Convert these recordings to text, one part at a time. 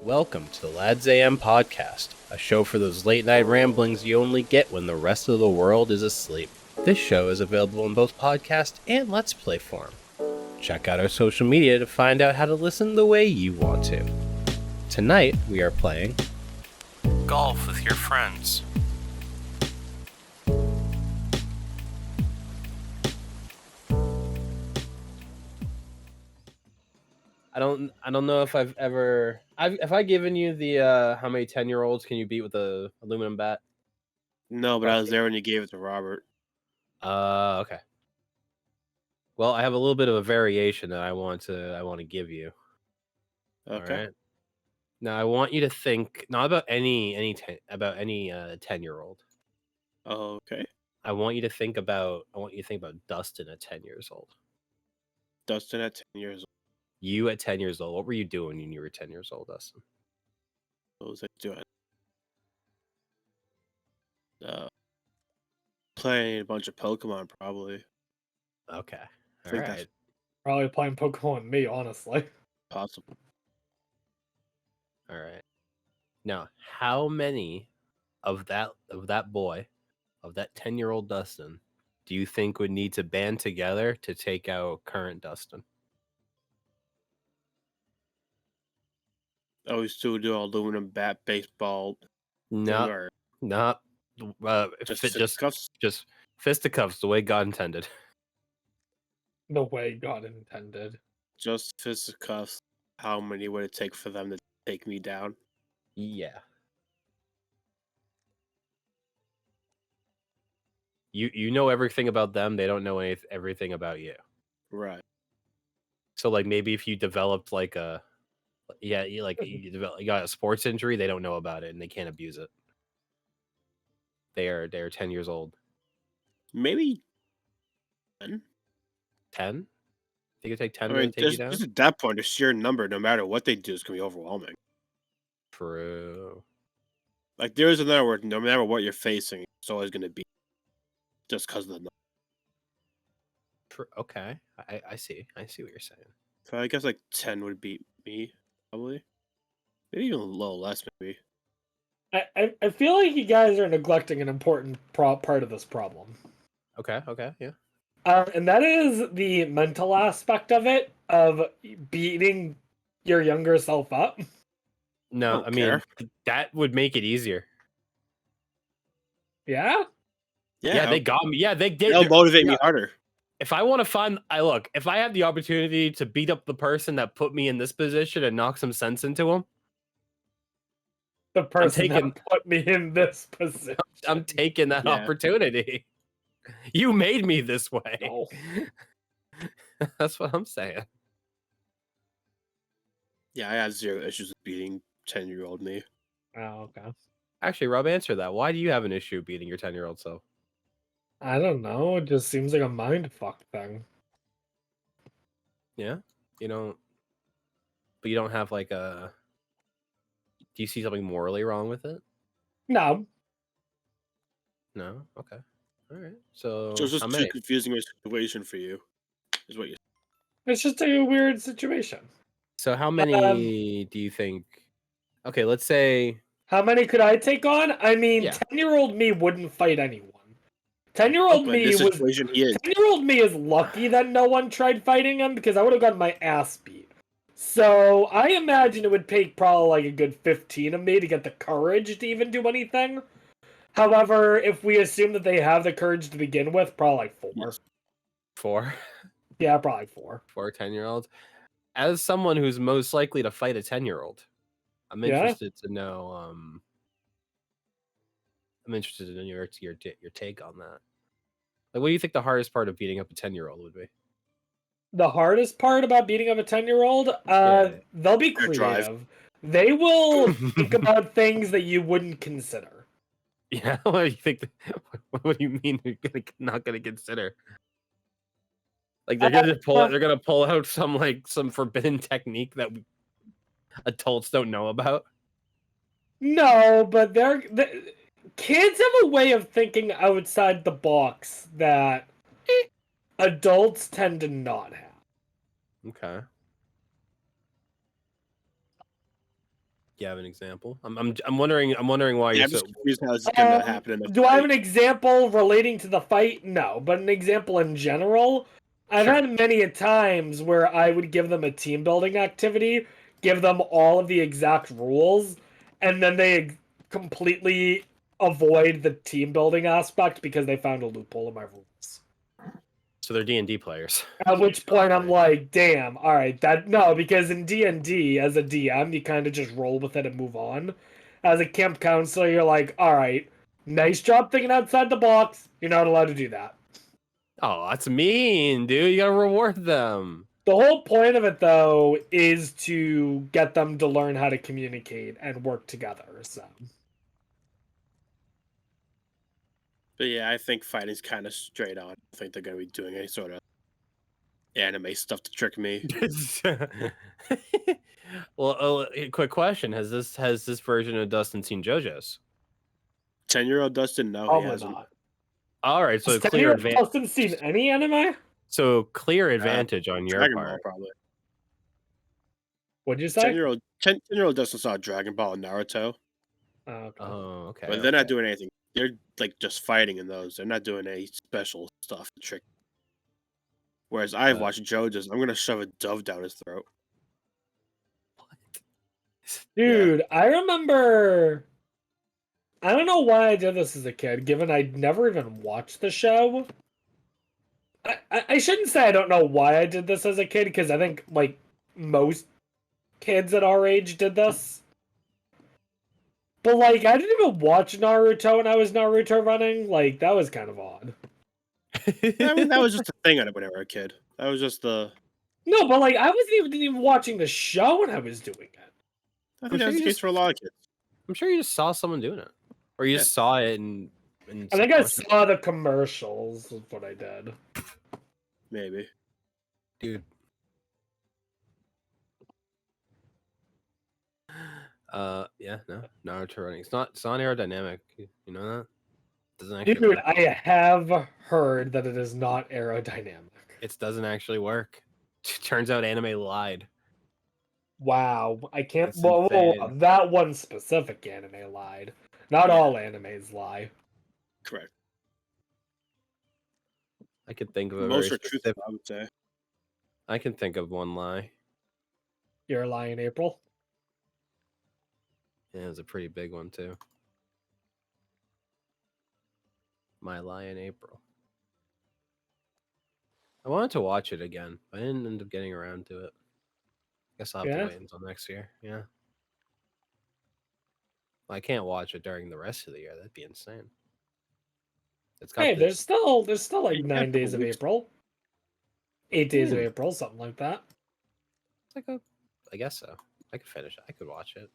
Welcome to the Lads AM podcast, a show for those late night ramblings you only get when the rest of the world is asleep. This show is available in both podcast and Let's Play form. Check out our social media to find out how to listen the way you want to. Tonight, we are playing golf with your friends. I don't know if have I given you the how many 10-year-olds can you beat with a aluminum bat? No, but I was there when you gave it to Robert. Okay. Well, I have a little bit of a variation that I want to give you. Okay. All right. Now I want you to think not about any 10-year-old. Okay. I want you to think about Dustin at 10 years old. Dustin at 10 years old. You at 10 years old. What were you doing when you were 10 years old, Dustin? What was I doing? Playing a bunch of Pokemon, probably. Okay. I think that's Probably playing Pokemon with me, honestly. possible. All right. Now, how many of that 10-year-old Dustin, do you think would need to band together to take out current Dustin? Oh, we still do aluminum bat baseball. No, not just fisticuffs the way God intended. The way God intended. Just fisticuffs. How many would it take for them to take me down? Yeah. You know everything about them. They don't know everything about you. Right. So like maybe if you developed like you got a sports injury, they don't know about it and they can't abuse it. They're 10 years old. Maybe 10? 10? Think it'd take 10 I to mean, take you down? just at that point, the sheer number, no matter what they do, is going to be overwhelming. True. Like, there is another word, no matter what you're facing, it's always going to be just because of the number. Okay. I see. I see what you're saying. So I guess like 10 would beat me, probably. Maybe even a little less, maybe. I feel like you guys are neglecting an important part of this problem. Okay, yeah. And that is the mental aspect of it, of beating your younger self up. No, I mean, that would make it easier. Yeah? Yeah, they got me. Yeah, they did. They'll motivate me harder. If I want to if I have the opportunity to beat up the person that put me in this position and knock some sense into him, the person that put me in this position. I'm taking that opportunity. You made me this way. Oh. That's what I'm saying. Yeah, I have zero issues with beating 10-year-old me. Oh, okay. Actually, Rob, answer that. Why do you have an issue beating your 10-year-old self? I don't know. It just seems like a mind fuck thing. Yeah? But you don't have like a... Do you see something morally wrong with it? No. No? Okay. All right. So it's just too confusing a situation for you, is what you... It's just a weird situation. So how many do you think... Okay, let's say... How many could I take on? I mean, 10-year-old me wouldn't fight anyone. 10-year-old me was... 10-year-old me is lucky that no one tried fighting him, because I would have gotten my ass beat. So, I imagine it would take probably like a good 15 of me to get the courage to even do anything. However, if we assume that they have the courage to begin with, probably like 4. Yes. 4? Yeah, probably 4. 4 10-year-olds. As someone who's most likely to fight a 10-year-old, I'm interested to know. I'm interested in your take on that. Like, what do you think the hardest part of beating up a 10-year-old would be? The hardest part about beating up a 10-year-old, they'll be creative. They will think about things that you wouldn't consider. Yeah, what do you think? What do you mean you're not gonna consider? Like they're gonna pull out some forbidden technique that adults don't know about. No, but kids have a way of thinking outside the box that adults tend to not have. Okay. You have an example? I'm wondering why you're I'm so. just confused how it's gonna happen in the Do fight. I have an example relating to the fight? No, but an example in general. I've had many times where I would give them a team building activity, give them all of the exact rules, and then they completely avoid the team building aspect because they found a loophole in my rules. So they're D&D players. At which point I'm like, damn, all right, because in D&D as a DM you kind of just roll with it and move on. As a camp counselor, you're like, all right, nice job thinking outside the box. You're not allowed to do that. Oh, that's mean, dude. You gotta reward them. The whole point of it, though, is to get them to learn how to communicate and work together. So, but yeah, I think fighting's kind of straight on. I think they're gonna be doing any sort of anime stuff to trick me. Well, quick question: Has this version of Dustin seen JoJo's? 10-year-old Dustin, no, probably he hasn't. not. All right, so Has clear advantage. Dustin seen any anime? So clear advantage on your Dragon part. Ball, probably. What'd you say? 10-year-old Dustin saw Dragon Ball and Naruto. Oh, okay. Oh, okay. But they're not doing anything. They're like just fighting in those. They're not doing any special stuff to trick. Whereas I've watched JoJo's, I'm gonna shove a dove down his throat. Dude, yeah. I remember. I don't know why I did this as a kid, given I'd never even watched the show. I shouldn't say I don't know why I did this as a kid, because I think like most kids at our age did this. But like, I didn't even watch Naruto when I was Naruto running. Like, that was kind of odd. I mean, that was just a thing when I was a kid. That was just the. No, but like, I wasn't even watching the show when I was doing it. I think that was the case for a lot of kids. I'm sure you just saw someone doing it, or you just saw it and. I think I saw the commercials. Is what I did. Maybe, dude. Yeah, no, Naruto running. It's not aerodynamic. You know that? Doesn't actually Dude, work. I have heard that it is not aerodynamic. It doesn't actually work. Turns out anime lied. Wow, I can't. Whoa, that one specific anime lied. Not all animes lie. Correct. I could think of a most very are truthful, I would say. I can think of one lie. You're a lie in April? Yeah, it was a pretty big one too. My lie in April. I wanted to watch it again, but I didn't end up getting around to it. Guess I'll have to wait until next year. Yeah. Well, I can't watch it during the rest of the year. That'd be insane. It's got there's still like 9 days of April. 8 days of April, something like that. It's like I guess so. I could finish it. I could watch it.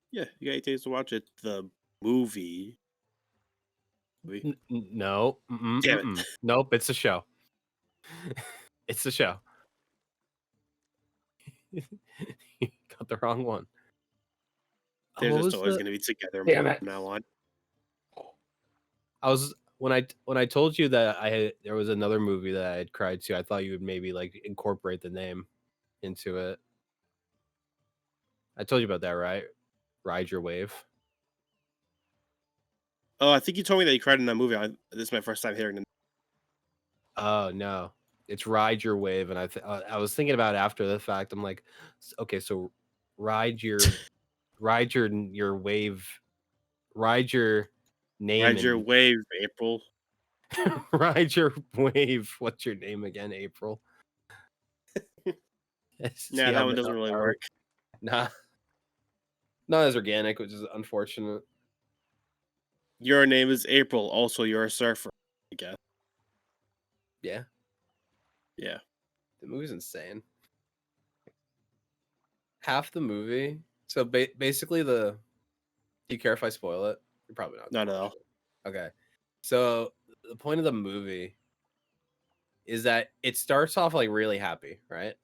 Yeah, you got 8 days to watch it. The movie. No. Damn it. Nope, it's a show. It's a show. You got the wrong one. They're just always going to be together from now on. I was when I told you that there was another movie that I had cried to. I thought you would maybe like incorporate the name into it. I told you about that, right? Ride Your Wave. Oh, I think you told me that you cried in that movie. This is my first time hearing it. Oh no, it's Ride Your Wave, and I was thinking about it after the fact. I'm like, okay, so ride your wave, ride your name, ride your wave, April. Ride your wave. What's your name again, April? Nah, that one doesn't really work. Nah, not as organic, which is unfortunate. Your name is April. Also, you're a surfer, I guess. Yeah. Yeah. The movie's insane. Half the movie. So basically, do you care if I spoil it? You're probably not. Not at all. Okay. So the point of the movie is that it starts off like really happy, right?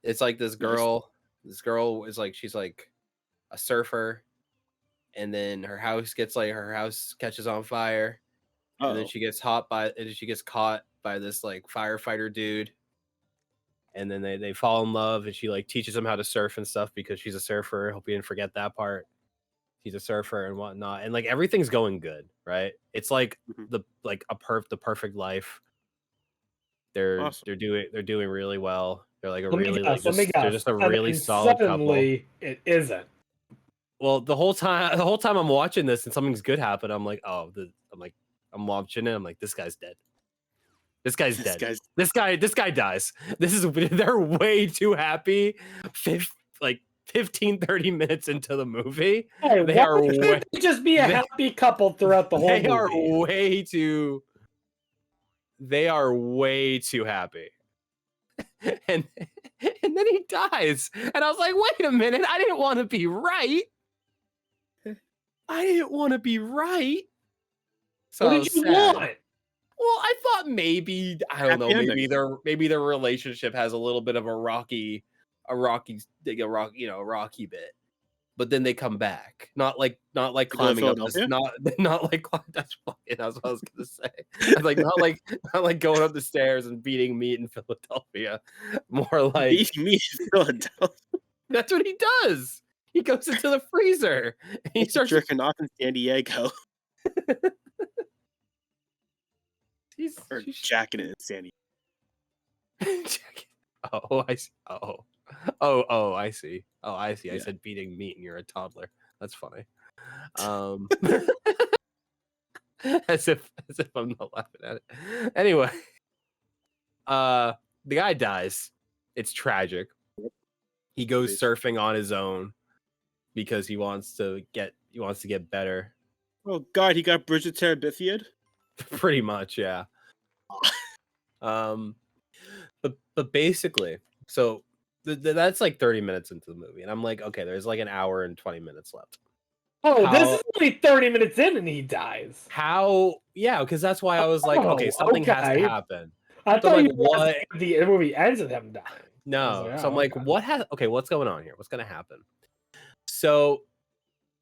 It's like this girl. This girl is like, she's like a surfer, and then her house catches on fire, and then she gets caught by this like firefighter dude, and then they fall in love, and she like teaches him how to surf and stuff because she's a surfer. Hope you didn't forget that part. She's a surfer and whatnot, and like everything's going good, right? It's like the perfect life. They're doing really well. They're like they're just a really solid couple. It isn't. Well, the whole time I'm watching this and something's good happen, I'm like, I'm watching it. I'm like, this guy's dead. This guy's dead. This guy dies. They're way too happy. 15, 30 minutes into the movie. Hey, they just be a happy couple throughout the whole movie. They are way too happy. And then he dies. And I was like, wait a minute, I didn't want to be right. So what did you want? Well, I thought maybe, I don't know, maybe their relationship has a little bit of a rocky bit. But then they come back. Not like climbing up this, not like that's what I was gonna say. Like not like going up the stairs and beating meat in Philadelphia. More like beating meat in Philadelphia. That's what he does. He goes into the freezer and he starts jerking off in San Diego. He's jacking it in San Diego. Oh, I see. Oh, I see. Yeah. I said beating meat and you're a toddler. That's funny. As if I'm not laughing at it. Anyway, the guy dies. It's tragic. He goes surfing on his own because he wants to get better. Oh God, he got Bridget Terabithia'd? Pretty much, yeah. But basically, so that's like 30 minutes into the movie, and I'm like, okay, there's like an hour and 20 minutes left. This is only 30 minutes in, and he dies. How? Yeah, because that's why I was like, okay, something has to happen. I thought the movie ends with him dying. No, so I'm like, what's going on here? What's gonna happen? So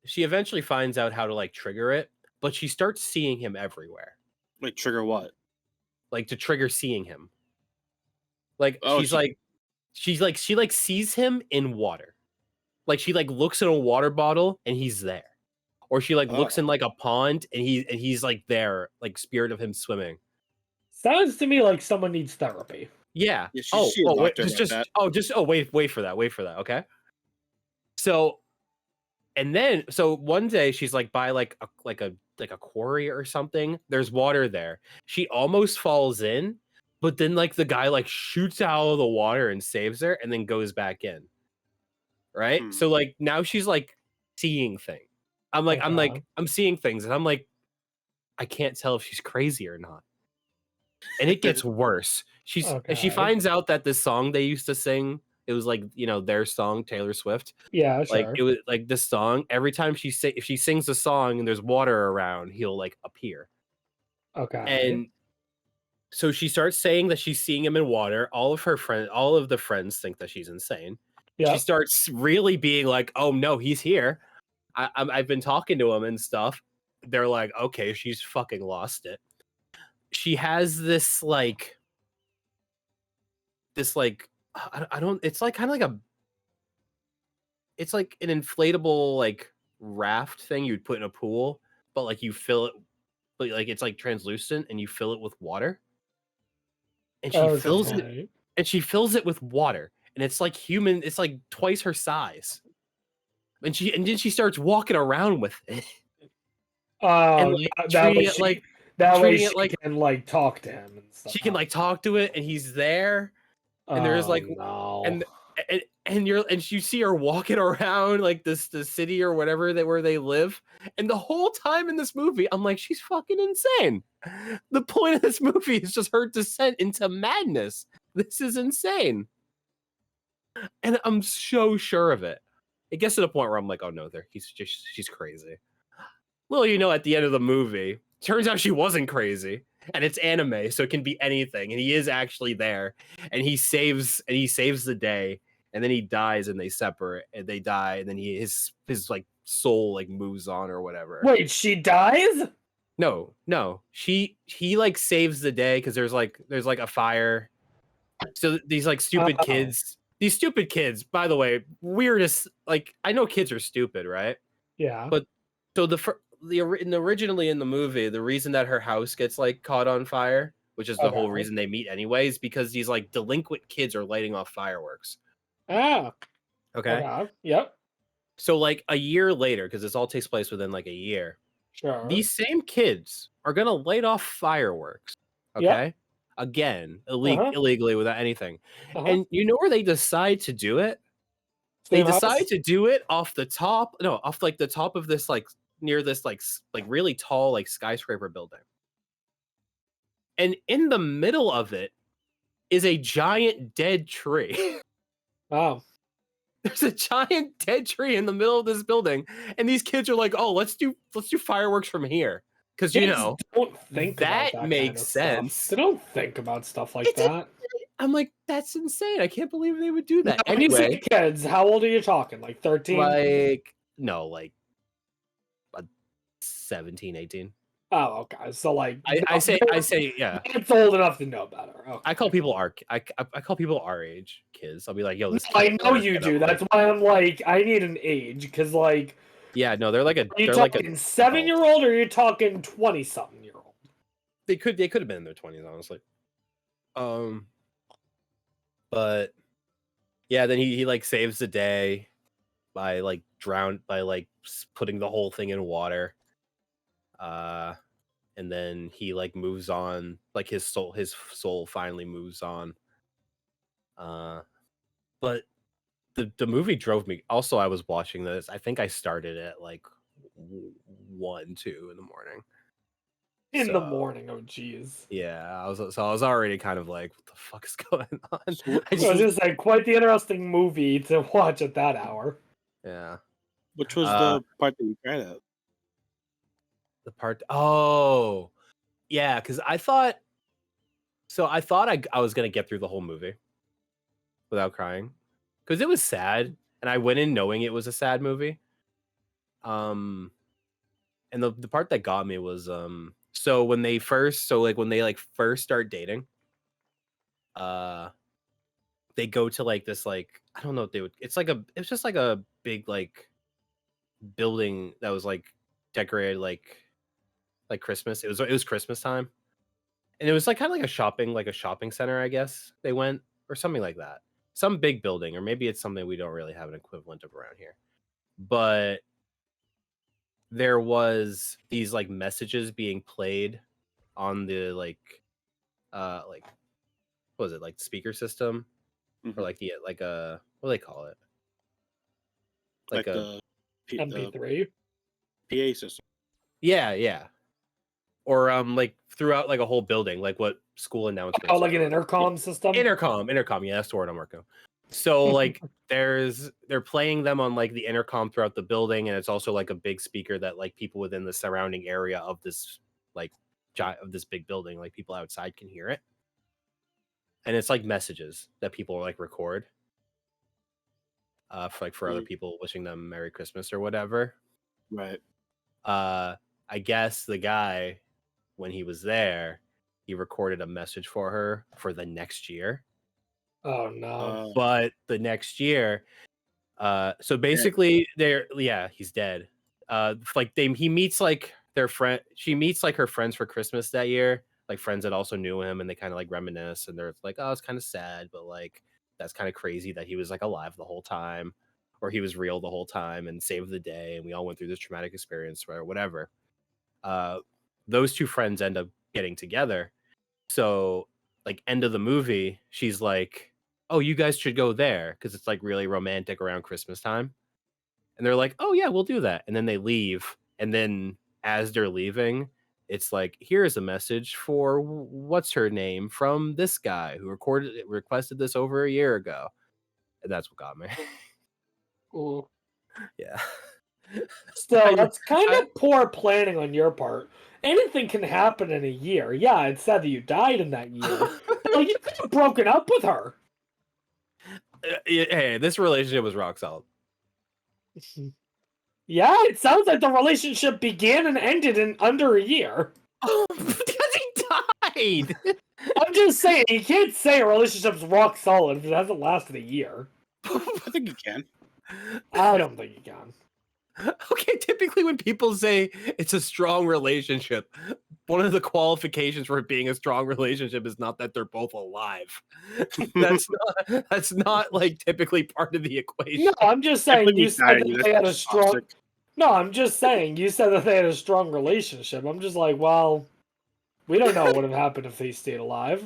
she eventually finds out how to like trigger it, but she starts seeing him everywhere. Like trigger what? Like to trigger seeing him. Like she sees him in water. Like she like looks in a water bottle and he's there. Or she like looks in like a pond and he's like there, like spirit of him swimming. Sounds to me like someone needs therapy. Yeah. Wait for that. Okay. So one day she's like by like a quarry or something. There's water there. She almost falls in, but then like the guy like shoots out of the water and saves her and then goes back in. Right? So like now she's like seeing things. I'm seeing things and I'm like, I can't tell if she's crazy or not. And it gets worse. She finds out that this song they used to sing, it was like, their song, Taylor Swift. Yeah, sure. Like it was like this song. Every time if she sings a song and there's water around, he'll like appear. Okay. And so she starts saying that she's seeing him in water. All of the friends think that she's insane. Yeah. She starts really being like, "Oh no, he's here. I've been talking to him and stuff." They're like, "Okay, she's fucking lost it." She has this like I don't. It's like kind of like it's like an inflatable like raft thing you'd put in a pool, but like you fill it, but like it's like translucent and you fill it with water. And she fills it with water, and it's like human. It's like twice her size. And then she starts walking around with it. And like, that way she can like talk to him and stuff. She can like talk to it, and he's there. And there's like and you see her walking around like the city or whatever where they live, and the whole time in this movie I'm like, she's fucking insane. The point of this movie is just her descent into madness. This is insane, and I'm so sure of it. It gets to the point where I'm like, oh no, she's crazy. Well, at the end of the movie, turns out she wasn't crazy. And it's anime, so it can be anything. And he is actually there, and he saves the day, and then he dies, and they separate, and they die, and then his like soul like moves on or whatever. Wait, she dies? No, he like saves the day because there's like a fire, So these like stupid kids, by the way, weirdest. Like I know kids are stupid, right? Yeah. But so originally in the movie, the reason that her house gets like caught on fire, which is the whole reason they meet anyway, is because these like delinquent kids are lighting off fireworks. Ah. Okay. Yep. So like a year later, because this all takes place within like a year, Sure. these same kids are gonna light off fireworks. Okay. Yep. Again, illegally without anything. And you know where they decide to do it? Same they decide house? to do it off the top of this like near this like really tall like skyscraper building. And in the middle of it is a giant dead tree. Wow. There's a giant dead tree in the middle of this building, and these kids are like, "Oh, let's do fireworks from here." Because don't think that about that makes kind of sense. Stuff. They don't think about stuff like that. I'm like, that's insane. I can't believe they would do that. Now, anyway, when you say kids, how old are you talking? Like 13? Like no, like 17, 18. Oh, okay. So like I say yeah. It's old enough to know better. Okay. I call people I call people our age kids. I'll be like, yo, this kid I know you do. That's why I'm like, I need an age because like. Yeah, no, they're like a. Are you they're talking like a 7-year-old or are you talking 20-something-year-old? They could have been in their 20s, honestly. But yeah, then he like saves the day by like putting the whole thing in water. And then he like moves on, like his soul finally moves on. But the movie drove me. Also, I was watching this. I think I started at like 1, 2 in the morning. In the morning, oh geez. Yeah, I was already kind of like, what the fuck is going on? I was just like, quite the interesting movie to watch at that hour. Yeah. Which was the part that you cried at? The part. Oh, yeah, because I thought I was gonna get through the whole movie without crying, because it was sad, and I went in knowing it was a sad movie. And the part that got me was so when they first start dating, they go to like this like I don't know if they would. It's just like a big like building that was like decorated like Christmas. It was Christmas time, and it was like kind of like a shopping center, I guess they went, or something like that. Some big building, or maybe it's something we don't really have an equivalent of around here. But there was these like messages being played on the like what was it, like speaker system, or like the like a what do they call it? Like a MP3 PA system. Yeah. Or like throughout like a whole building, like what school announcements. Oh, like an intercom system? Intercom, yeah, that's the word I'm working on. So like they're playing them on like the intercom throughout the building, and it's also like a big speaker that like people within the surrounding area of this like of this big building, like people outside can hear it. And it's like messages that people like record for other people wishing them Merry Christmas or whatever. Right. I guess the guy, when he was there, he recorded a message for her for the next year. Oh no. But the next year, so basically he's dead. He meets like their friend, she meets like her friends for Christmas that year, like friends that also knew him, and they kind of like reminisce, and they're like, oh, it's kind of sad, but like that's kind of crazy that he was like alive the whole time, or he was real the whole time and saved the day, and we all went through this traumatic experience or whatever. Those two friends end up getting together. So like end of the movie, she's like, oh, you guys should go there because it's like really romantic around Christmas time. And they're like, oh yeah, we'll do that. And then they leave. And then as they're leaving, it's like, here's a message for what's her name from this guy who requested this over a year ago. And that's what got me. Ooh. Yeah. Still, that's kind of poor planning on your part. Anything can happen in a year. Yeah, it's sad that you died in that year. Like, you could have broken up with her. Hey, this relationship was rock solid. Yeah, it sounds like the relationship began and ended in under a year. Oh, because he Wait. I'm just saying, you can't say a relationship's rock solid if it hasn't lasted a year. I think you can. I don't think you can. Okay, typically when people say it's a strong relationship, one of the qualifications for it being a strong relationship is not that they're both alive. that's not like typically part of the equation. No, I'm just saying you said that they had a strong. Toxic. No, I'm just saying you said that they had a strong relationship. I'm just like, well, we don't know what would have happened if they stayed alive.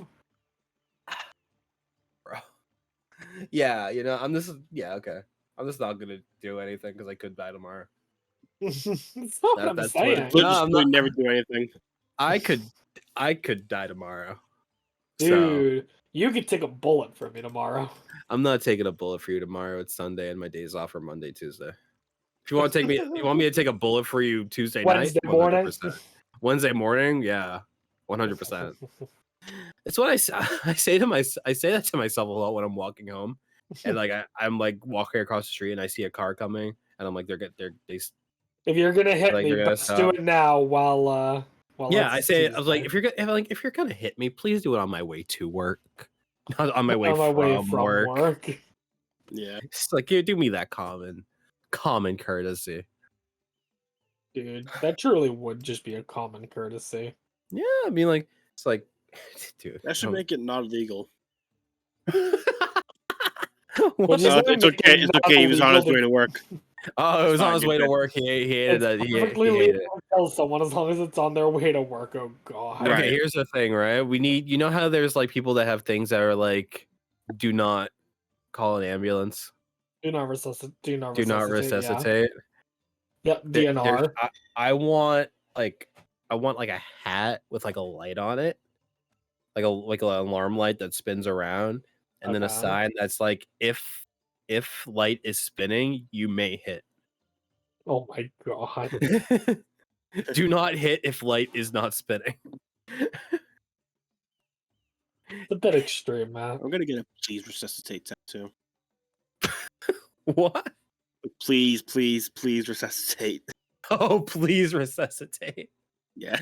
Bro. Yeah, I'm just okay. I'm just not gonna do anything because I could die tomorrow. That's not what I'm saying. I'm not, never do anything. I could die tomorrow. Dude, you could take a bullet for me tomorrow. I'm not taking a bullet for you tomorrow. It's Sunday and my days off are Monday, Tuesday. If you want to take me, you want me to take a bullet for you Tuesday Wednesday night? morning. Wednesday morning, yeah, 100%. It's what I say that to myself a lot when I'm walking home, and like I'm like walking across the street and I see a car coming, and I'm like If you're gonna hit me, let's do it now while yeah, I was like, if you're gonna hit me, please do it on my way to work, not on my way from work. Yeah, it's like do me that common courtesy. Dude, that truly would just be a common courtesy. Yeah, I mean, like it's like, dude, that should make it not illegal. It's okay. It's okay. He was on his way to work. Oh, it was on his way to work. He hated that. He hated it. Tell someone as long as it's on their way to work. Oh god. Okay, here's the thing, right? We need, how there's like people that have things that are like, do not call an ambulance. Do not resuscitate. Yep, DNR. I want like a hat with like a light on it, like an alarm light that spins around, and then a sign that's like, if light is spinning, you may hit. Oh my god. Do not hit if light is not spinning. It's a bit extreme, man. I'm gonna get a please resuscitate tattoo. What? Please resuscitate. Oh, please resuscitate. Yeah.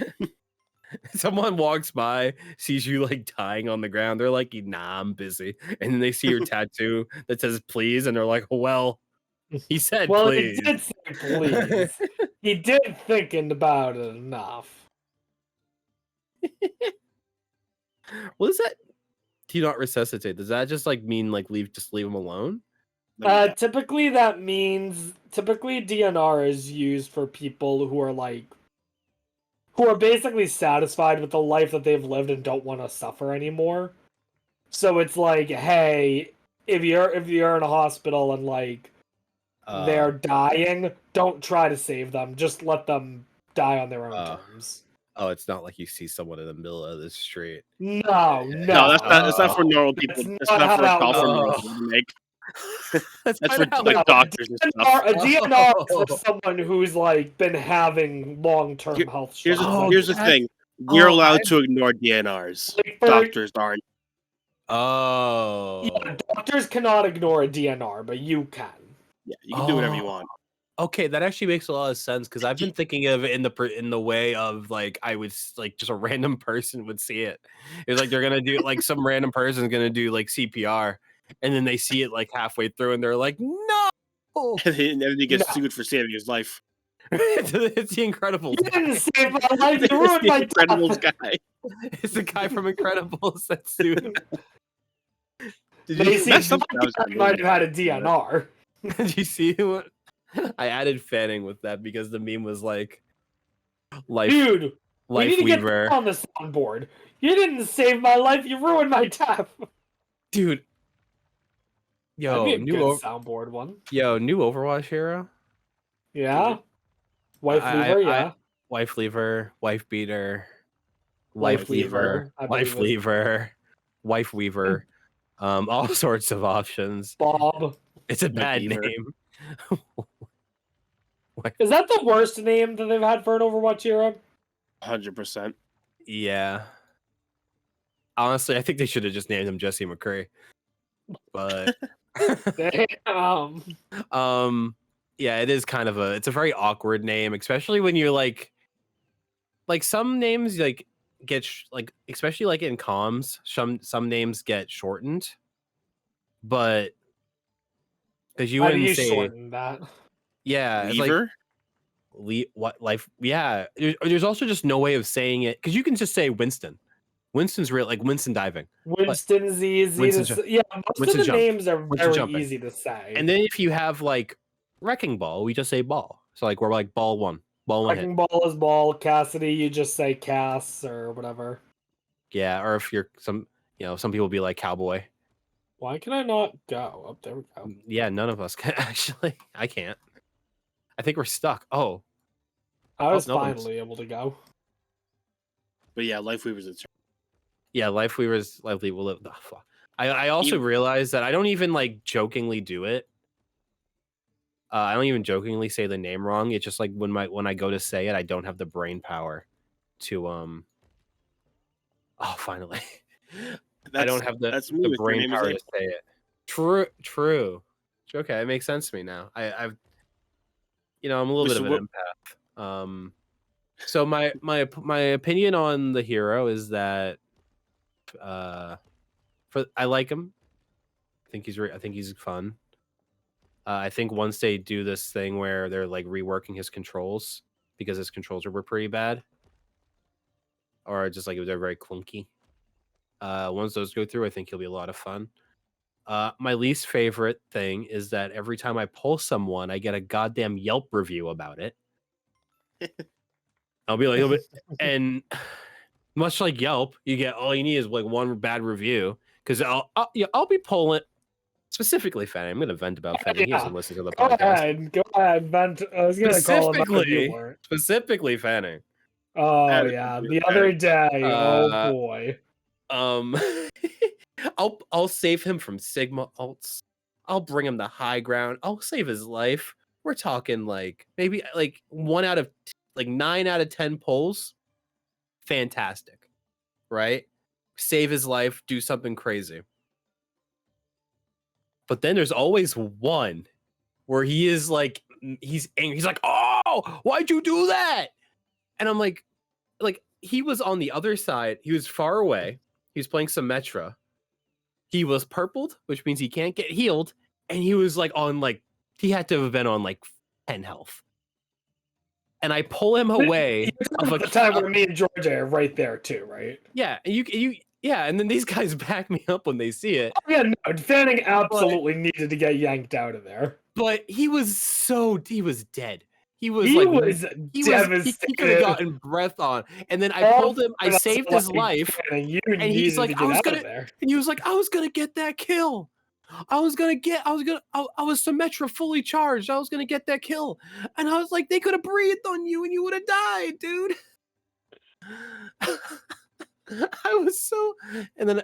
Someone walks by, sees you like dying on the ground. They're like, nah, I'm busy. And then they see your tattoo that says please, and they're like, well, he said please. He did say please. He did thinking about it enough. What does that? Do not resuscitate? Does that just like mean like leave him alone? Typically that means DNR is used for people who are basically satisfied with the life that they've lived and don't want to suffer anymore. So it's like, hey, if you're in a hospital and like they're dying, don't try to save them. Just let them die on their own terms. Oh, it's not like you see someone in the middle of the street. No, that's not for normal people. That's not for golfers to make. That's for like doctors and stuff. A DNR is for someone who's like been having long-term health struggles. Here's the thing: we're allowed to ignore DNRs. Doctors aren't. Oh, yeah, doctors cannot ignore a DNR, but you can. Yeah, you can do whatever you want. Okay, that actually makes a lot of sense because I've been thinking of it in the way of like I would like just a random person would see it. It's like they're gonna do like some random person's gonna do like CPR, and then they see it like halfway through, and they're like, no. And then he gets sued for saving his life. It's the Incredibles. You didn't save my life. You ruined my Incredibles guy. It's the guy from Incredibles that sued him. Might have had a DNR. Did you see what? I added fanning with that because the meme was like, life. Dude, life we need to weaver. get on the soundboard. You didn't save my life. You ruined my death. Dude. Yo, new soundboard one. Yo, new Overwatch hero. Yeah. Wife lever, yeah. Wife lever, wife beater, wife lever, wife lever, wife weaver. All sorts of options. Bob. It's a bad name. Is that the worst name that they've had for an Overwatch hero? 100%. Yeah. Honestly, I think they should have just named him Jesse McCree. But damn. Yeah, it is kind of it's a very awkward name, especially when you're like some names like get like, especially like in comms, some names get shortened, but because you wouldn't say shorten that. Yeah, Lever? it's like what life. Yeah, there's also just no way of saying it because you can just say Winston. Winston's real, like Winston diving. Winston's easy Winston to say. Yeah, most Winston of the jump. names are Winston very jumping. easy to say. And then if you have like Wrecking Ball, we just say ball. So like we're like ball one Wrecking hit. Ball is ball. Cassidy, you just say Cass or whatever. Yeah, or if you're some people be like cowboy. Why can I not go? Oh, there we go. Yeah, none of us can actually. I can't. I think we're stuck. Oh. I was finally able to go. But yeah, Life Weaver's a turn. Yeah, Life Weaver's Lively will live. Oh, fuck. I also realized that I don't even like jokingly do it. I don't even jokingly say the name wrong. It's just like when I go to say it, I don't have the brain power to Oh, finally. I don't have the brain power to say it. True. Okay, it makes sense to me now. I'm a little bit of an empath. So my opinion on the hero is that I like him. I think he's fun. I think once they do this thing where they're like reworking his controls because his controls were pretty bad, or just like they're very clunky. Once those go through, I think he'll be a lot of fun. My least favorite thing is that every time I pull someone, I get a goddamn Yelp review about it. I'll be like, and much like Yelp, you get all you need is like one bad review because I'll be pulling. Specifically, Fanny. I'm going to vent about Fanny. He doesn't listen to the podcast. Go ahead, vent. I was going to call him specifically, Fanny. Oh yeah, the other day. Oh boy. I'll save him from Sigma ults. I'll bring him the high ground. I'll save his life. We're talking like maybe like 9 out of 10 pulls. Fantastic, right? Save his life. Do something crazy. But then there's always one where he is like, he's angry. He's like, oh, why'd you do that? And I'm like he was on the other side. He was far away. He was playing Symmetra. He was purpled, which means he can't get healed. And he was like he had to have been on like 10 health. And I pull him away. The time where me and Georgia are right there too, right? Yeah, and yeah, and then these guys back me up when they see it. Oh, yeah, no, Fanning absolutely needed to get yanked out of there. But he was dead. He was devastated. He could have gotten breath on. And then I pulled him, I saved his life. And he's like, I was gonna get that kill. I was Symmetra fully charged. I was gonna get that kill. And I was like, they could have breathed on you and you would have died, dude. I was so, and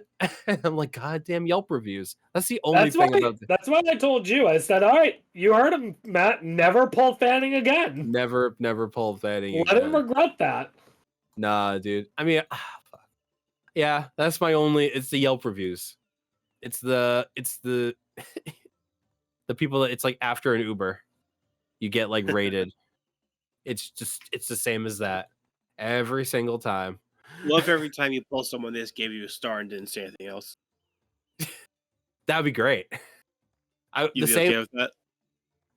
I'm like, goddamn Yelp reviews. That's the only thing about this. That's why I told you. I said, all right, you heard him, Matt. Never pull Fanning again. Never pull Fanning. Let him regret that. Nah, dude. I mean, yeah, that's my only. It's the Yelp reviews. It's the the people that it's like after an Uber, you get like rated. It's the same as that every single time. Love every time you pull someone this gave you a star and didn't say anything else. That would be great. You'd be okay with that?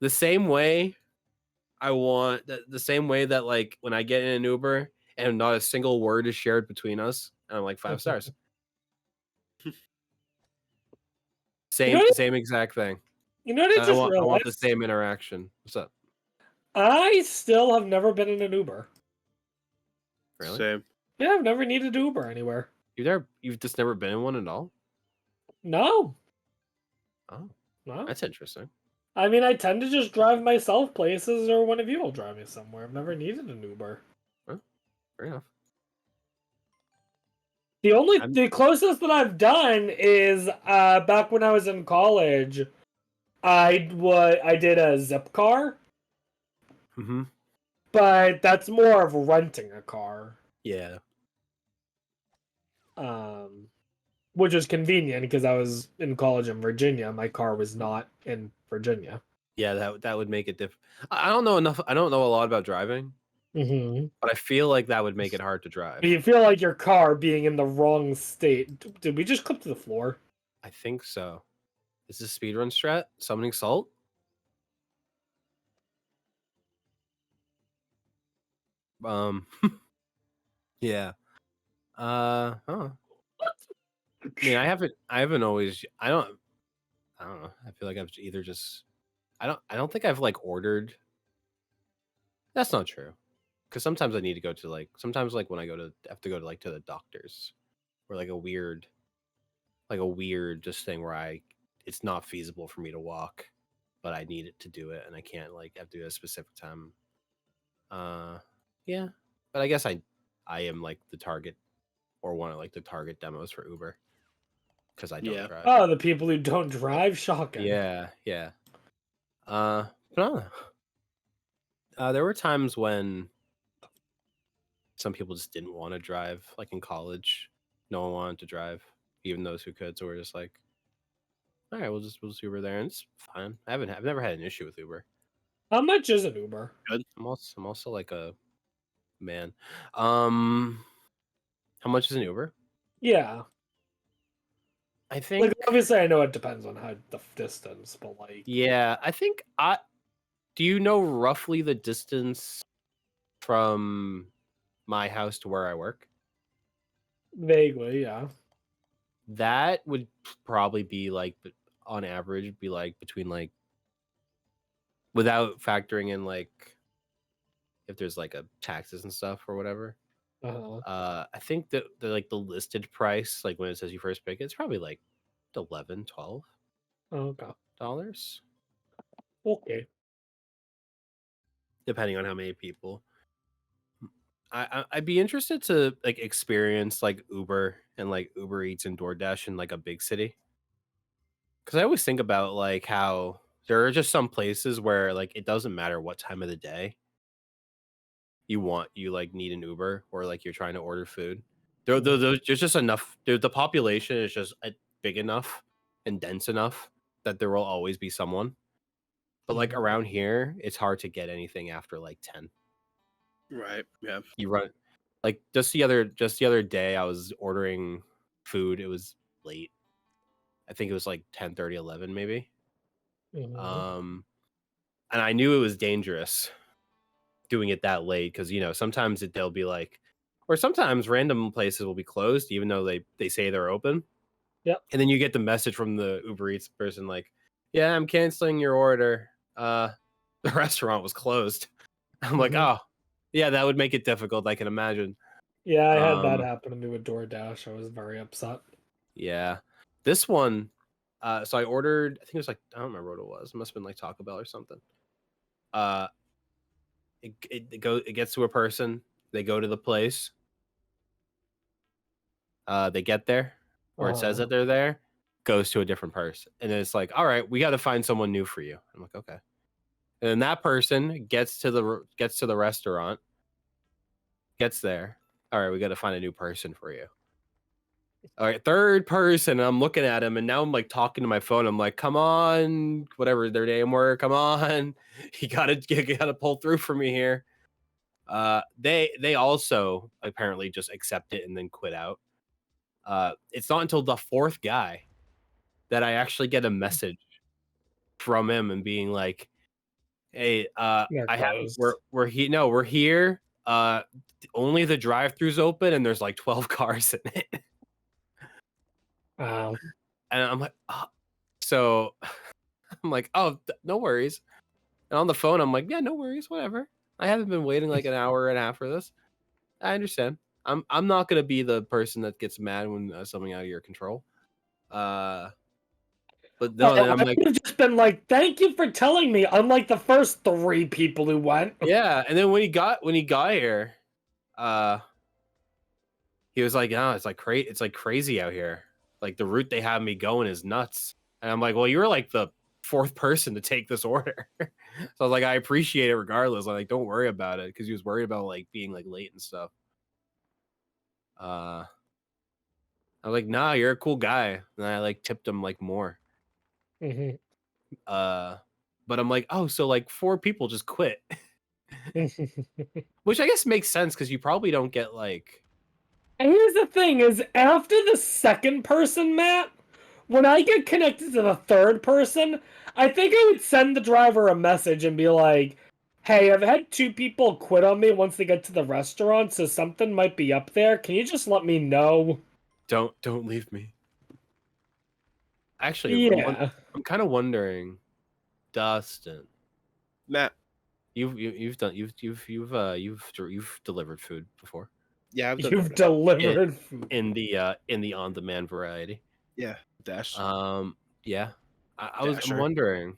The same way I want the same way that like when I get in an Uber and not a single word is shared between us, and I'm like 5 stars. Same exact thing. You know what I just realized? I want the same interaction. What's up? I still have never been in an Uber. Really? Same. Yeah, I've never needed Uber anywhere. You've just never been in one at all? No. Oh. No. That's interesting. I mean, I tend to just drive myself places, or one of you will drive me somewhere. I've never needed an Uber. Well, fair enough. The closest that I've done is back when I was in college. I did a zip car. Mm-hmm. But that's more of renting a car. Yeah. Which was convenient because I was in college in Virginia. My car was not in Virginia. Yeah, that would make it different. I don't know enough. I don't know a lot about driving, Mm-hmm. But I feel like that would make it hard to drive. You feel like your car being in the wrong state. Did we just clip to the floor? I think so. Is this speedrun strat? Summoning Salt? Yeah. Huh. I mean, I haven't always, I don't know. I feel like I've either just, I don't think I've like ordered. That's not true. Because sometimes I need to go to like, sometimes like when I have to go to like to the doctors or like a weird just thing where it's not feasible for me to walk, but I need it to do it. And I can't like have to do it at a specific time. Yeah, but I guess I am like the target or one of like the target demos for Uber because I don't drive. Oh, the people who don't drive, shocking. Yeah. But I don't know. There were times when some people just didn't want to drive, like in college. No one wanted to drive, even those who could. So we're just like, all right, we'll just Uber there, and it's fine. I've never had an issue with Uber. How much is an Uber? Good. I'm also like a man. How much is an Uber? Yeah. I think like obviously I know it depends on how the distance, but like yeah, I think do you know roughly the distance from my house to where I work? Vaguely, yeah. That would probably be like on average be like between like without factoring in like if there's like a taxes and stuff or whatever. I think that the listed price, like when it says you first pick it's probably like $11, $12. Okay. Dollars. Okay. Depending on how many people. I'd be interested to like experience like Uber and like Uber Eats and DoorDash in like a big city. Cause I always think about like how there are just some places where like it doesn't matter what time of the day you like need an Uber or like you're trying to order food. There's just enough. The population is just big enough and dense enough that there will always be someone. But like around here, it's hard to get anything after like 10. Right. Yeah. You run like just the other day I was ordering food. It was late. I think it was like 10:30, 11 maybe. And I knew it was dangerous doing it that late because sometimes they'll be like, or sometimes random places will be closed even though they say they're open. Yep. And then you get the message from the Uber Eats person like, yeah, I'm canceling your order. The restaurant was closed. I'm like, oh, yeah, that would make it difficult. I can imagine. Yeah, I had that happen to me with DoorDash. I was very upset. Yeah, this one. So I ordered. I think it was like I don't remember what it was. It must have been like Taco Bell or something. It gets to a person. They go to the place. They get there, or it says that they're there. Goes to a different person, and then it's like, all right, we got to find someone new for you. I'm like, okay. And then that person gets to the restaurant. Gets there. All right, we got to find a new person for you. All right, third person. I'm looking at him, and now I'm like talking to my phone. I'm like, come on, whatever their name were, come on, you gotta pull through for me here. They also apparently just accept it and then quit out. It's not until the fourth guy that I actually get a message from him and being like, hey, we're here. No, we're here. Only the drive-thru's open, and there's like 12 cars in it. Wow. And I'm like, oh. So I'm like, oh, no worries. And on the phone, I'm like, yeah, no worries, whatever. I haven't been waiting like an hour and a half for this. I understand. I'm not gonna be the person that gets mad when something out of your control. But no, then I'm like, I've just been like, thank you for telling me. Unlike the first 3 people who went. Yeah, and then when he got here, he was like, oh, it's like crazy out here. Like the route they have me going is nuts. And I'm like, well, you were like the 4th person to take this order. So I was like, I appreciate it regardless. I'm like, don't worry about it. Cause he was worried about like being like late and stuff. I was like, nah, you're a cool guy. And I like tipped him like more. But I'm like, oh, so like 4 people just quit. Which I guess makes sense because you probably don't get like. And here's the thing: is after the second person map, when I get connected to the third person, I think I would send the driver a message and be like, "Hey, I've had 2 people quit on me once they get to the restaurant, so something might be up there. Can you just let me know?" Don't leave me. Actually, Yeah. I'm kind of wondering, Dustin. Matt. You've delivered food before. Yeah, I've done You've delivered food in the on-demand variety. Yeah, Dash. Yeah. I'm wondering,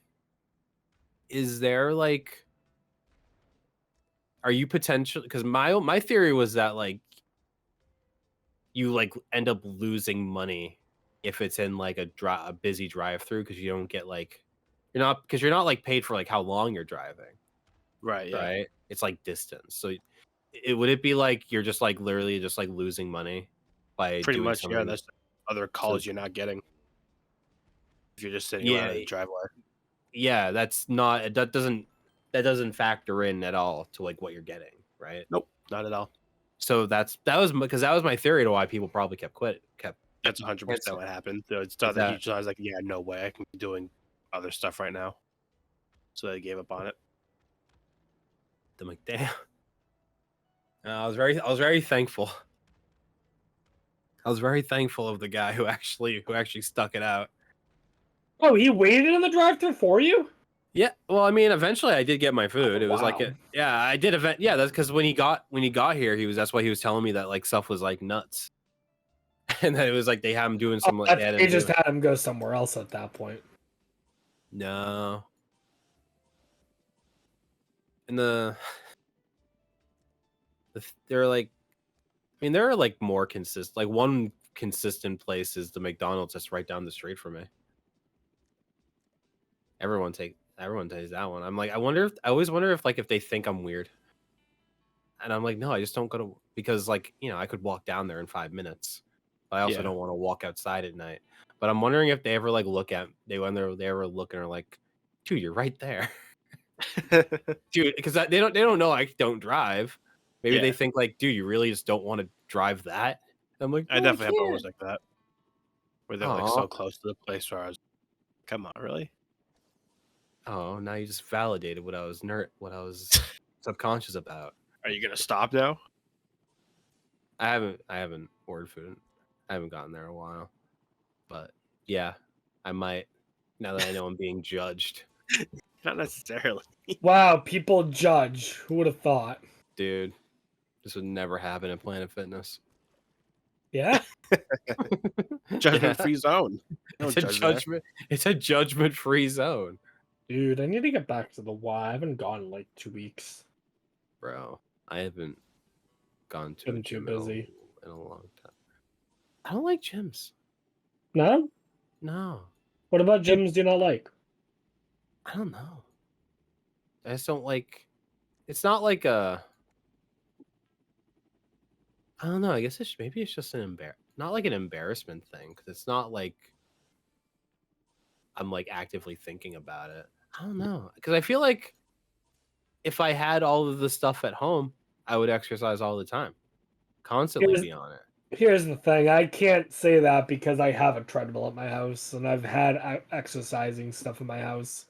is there like, are you potentially, because my theory was that like you like end up losing money if it's in like a busy drive-through because you don't get like you're not like paid for like how long you're driving. Right, yeah. Right? It's like distance. So would it be like you're just like literally just like losing money by pretty doing much, something? yeah, that's other calls you're not getting if you're just sitting around in the driveway. Yeah, that doesn't factor in at all to like what you're getting, right? Nope, not at all. So that was my theory to why people probably kept. That's 100% what happened. So it's stuff that I was like, yeah, no way, I can be doing other stuff right now. So they gave up on it. I'm like, damn. I was very thankful. I was very thankful of the guy who actually stuck it out. Oh, he waited in the drive-thru for you? Yeah, well, I mean, eventually I did get my food. It was wow. Yeah, I did yeah, that's because when he got here, that's why he was telling me that like stuff was like nuts, and that it was like they had him doing some like they just had him go somewhere else at that point. No, and they're like, I mean, there are like more consistent, like one consistent place is the McDonald's that's right down the street from me. Everyone takes that one. I'm like, I always wonder if like if they think I'm weird. And I'm like, no, I just don't go to, because like, I could walk down there in 5 minutes. But I also don't want to walk outside at night. But I'm wondering if they ever like they ever look and are like, dude, you're right there. Dude, because they don't know I don't drive. Maybe they think like, dude, you really just don't want to drive that. I'm like, I definitely have moments like that where they're like so close to the place where I was, come on, really? Oh, now you just validated what I was subconscious about. Are you gonna stop now? I haven't ordered food. I haven't gotten there in a while. But yeah, I might, now that I know I'm being judged. Not necessarily. Wow, people judge. Who would have thought? Dude, this would never happen at Planet Fitness. Yeah? Judgment-free zone. It's a judgment-free zone. Dude, I need to get back to the Y. I haven't gone in like 2 weeks. Bro, I haven't gone to a gym busy in a long time. I don't like gyms. No? No. What about gyms do you not like? I don't know. I just don't like, it's not like I don't know. I guess maybe it's just not like an embarrassment thing, because it's not like I'm like actively thinking about it. I don't know, because I feel like if I had all of the stuff at home, I would exercise all the time, constantly be on it. Here's the thing. I can't say that because I have a treadmill at my house, and I've had exercising stuff in my house,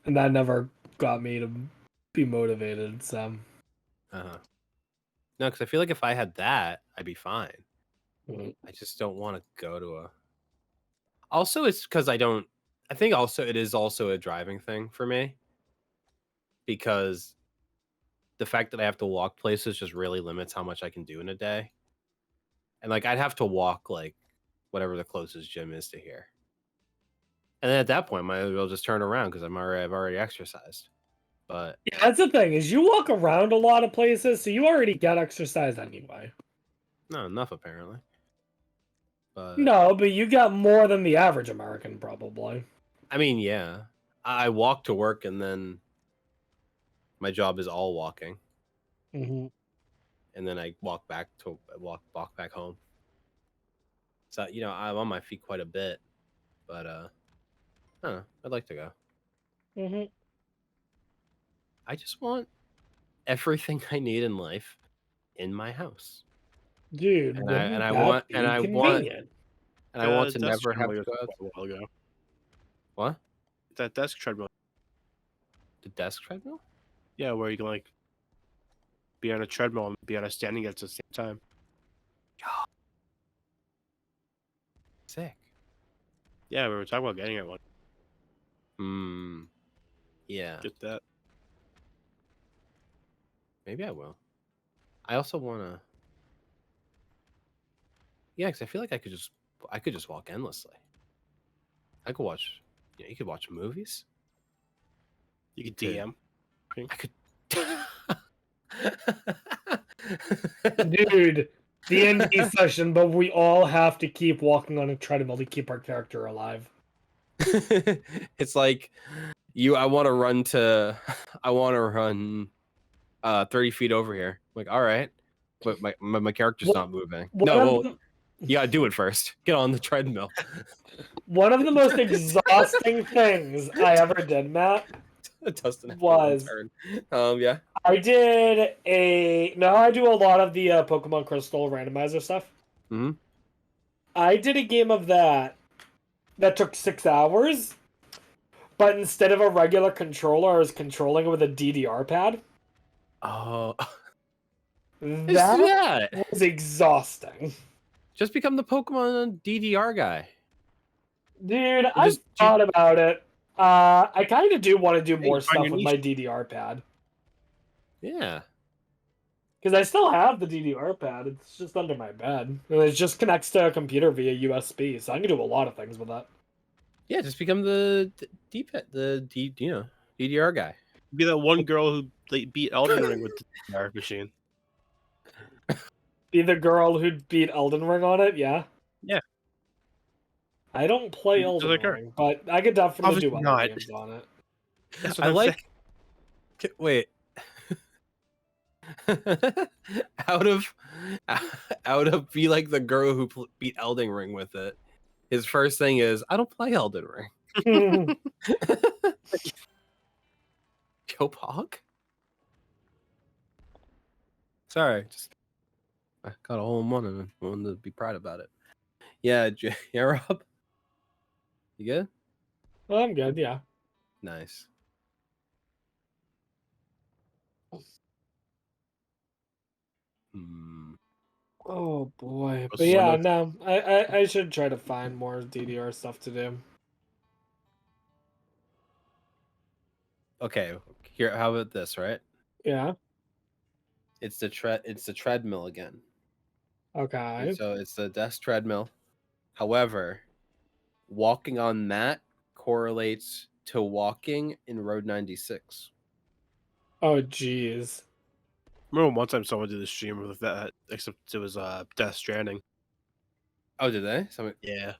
and that never got me to be motivated. So, no, because I feel like if I had that, I'd be fine. Mm-hmm. I just don't want to go to a. Also, it's because I don't. I think also it is also a driving thing for me, because the fact that I have to walk places just really limits how much I can do in a day. And like I'd have to walk like whatever the closest gym is to here. And then at that point, I might as well just turn around because I've already exercised. But yeah, that's the thing, is you walk around a lot of places, so you already get exercise anyway. No, enough apparently. But no, but you got more than the average American probably. I mean, yeah, I walk to work, and then my job is all walking. Mm-hmm. And then I walk back home. So I'm on my feet quite a bit, but I don't know. I'd like to go. Mm-hmm. I just want everything I need in life in my house. Dude, And wouldn't I that want be convenient? to Desk never have treadmill to go out. a while ago. What? That desk treadmill. The desk treadmill? Yeah, where you can like be on a treadmill and be on a standing at the same time. Sick. Yeah, we were talking about getting it one. Yeah. Get that. Maybe I will. I also want to. Yeah, because I feel like I could just walk endlessly. I could watch. You could watch movies. You could DM. I could. Dude, the ND session, but we all have to keep walking on a treadmill to keep our character alive. It's like I want to run 30 feet over here. Like, all right, but my character's not moving. You gotta do it first. Get on the treadmill. One of the most exhausting things I ever did, Matt, Dustin was turn. Yeah. I did I do a lot of the Pokemon Crystal randomizer stuff. Mm-hmm. I did a game of that took 6 hours, but instead of a regular controller, I was controlling it with a DDR pad. Oh, That was exhausting. Just become the Pokemon DDR guy. Dude, I thought about it. I kind of do want to do more stuff with my DDR pad. Yeah. Because I still have the DDR pad. It's just under my bed. And it just connects to a computer via USB, so I can do a lot of things with that. Yeah, just become the DDR guy. Be that one girl who beat Elden Ring with the DDR machine. Be the girl who beat Elden Ring on it, yeah? Yeah. I don't play Elden Ring, but I could definitely do other games on it. That's what I'm saying. Wait. out of be like the girl who beat Elden Ring with it. His first thing is, I don't play Elden Ring. Yo, Pog? Sorry, I got a hole in one and I wanted to be proud about it. Yeah, yeah, Rob? You good? Well, I'm good, yeah. Nice. Oh boy. But yeah, no. I should try to find more DDR stuff to do. Okay, here, how about this, right? Yeah. It's the treadmill again. Okay. And so it's the desk treadmill. However, walking on that correlates to walking in Road 96. Oh jeez. Remember one time someone did a stream with that, except it was Death Stranding. Oh, did they? Yeah.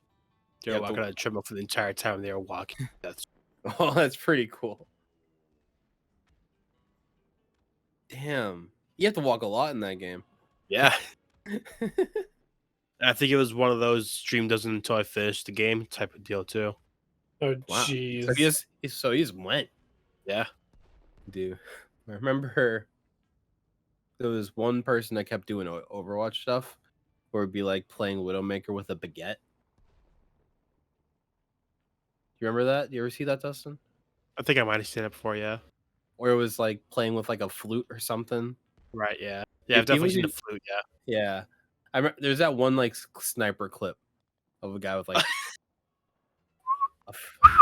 They were walking on a treadmill for the entire time they were walking. Oh, that's pretty cool. Damn. You have to walk a lot in that game. Yeah. I think it was one of those stream doesn't until I finish the game type of deal too. Oh jeez. Wow. So he just went. Yeah. Dude. I remember there was one person that kept doing Overwatch stuff where it'd be like playing Widowmaker with a baguette. Do you remember that? Do you ever see that, Dustin? I think I might have seen it before, yeah. Or it was like playing with like a flute or something. Right, yeah. Yeah, I've definitely seen the flute, yeah. Yeah. I remember there's that one like sniper clip of a guy with like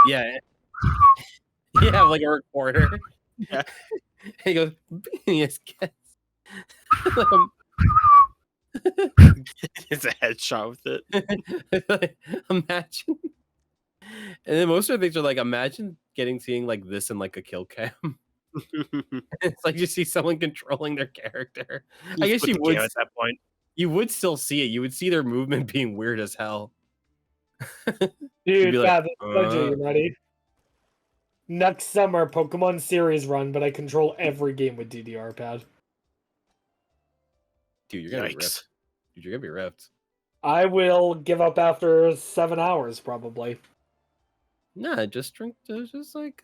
yeah. Yeah, like a recorder. Yeah. He goes, yes, It's a headshot with it. like, imagine. And then most of the things are like, imagine seeing like this in like a kill cam. It's like you see someone controlling their character. I guess you would at that point. You would still see it. You would see their movement being weird as hell. Dude, like, you ready? Next summer, Pokemon series run, but I control every game with DDR pad. Dude, you're gonna be ripped. Dude, you're gonna be ripped. I will give up after 7 hours, probably. Nah, just drink. Just like,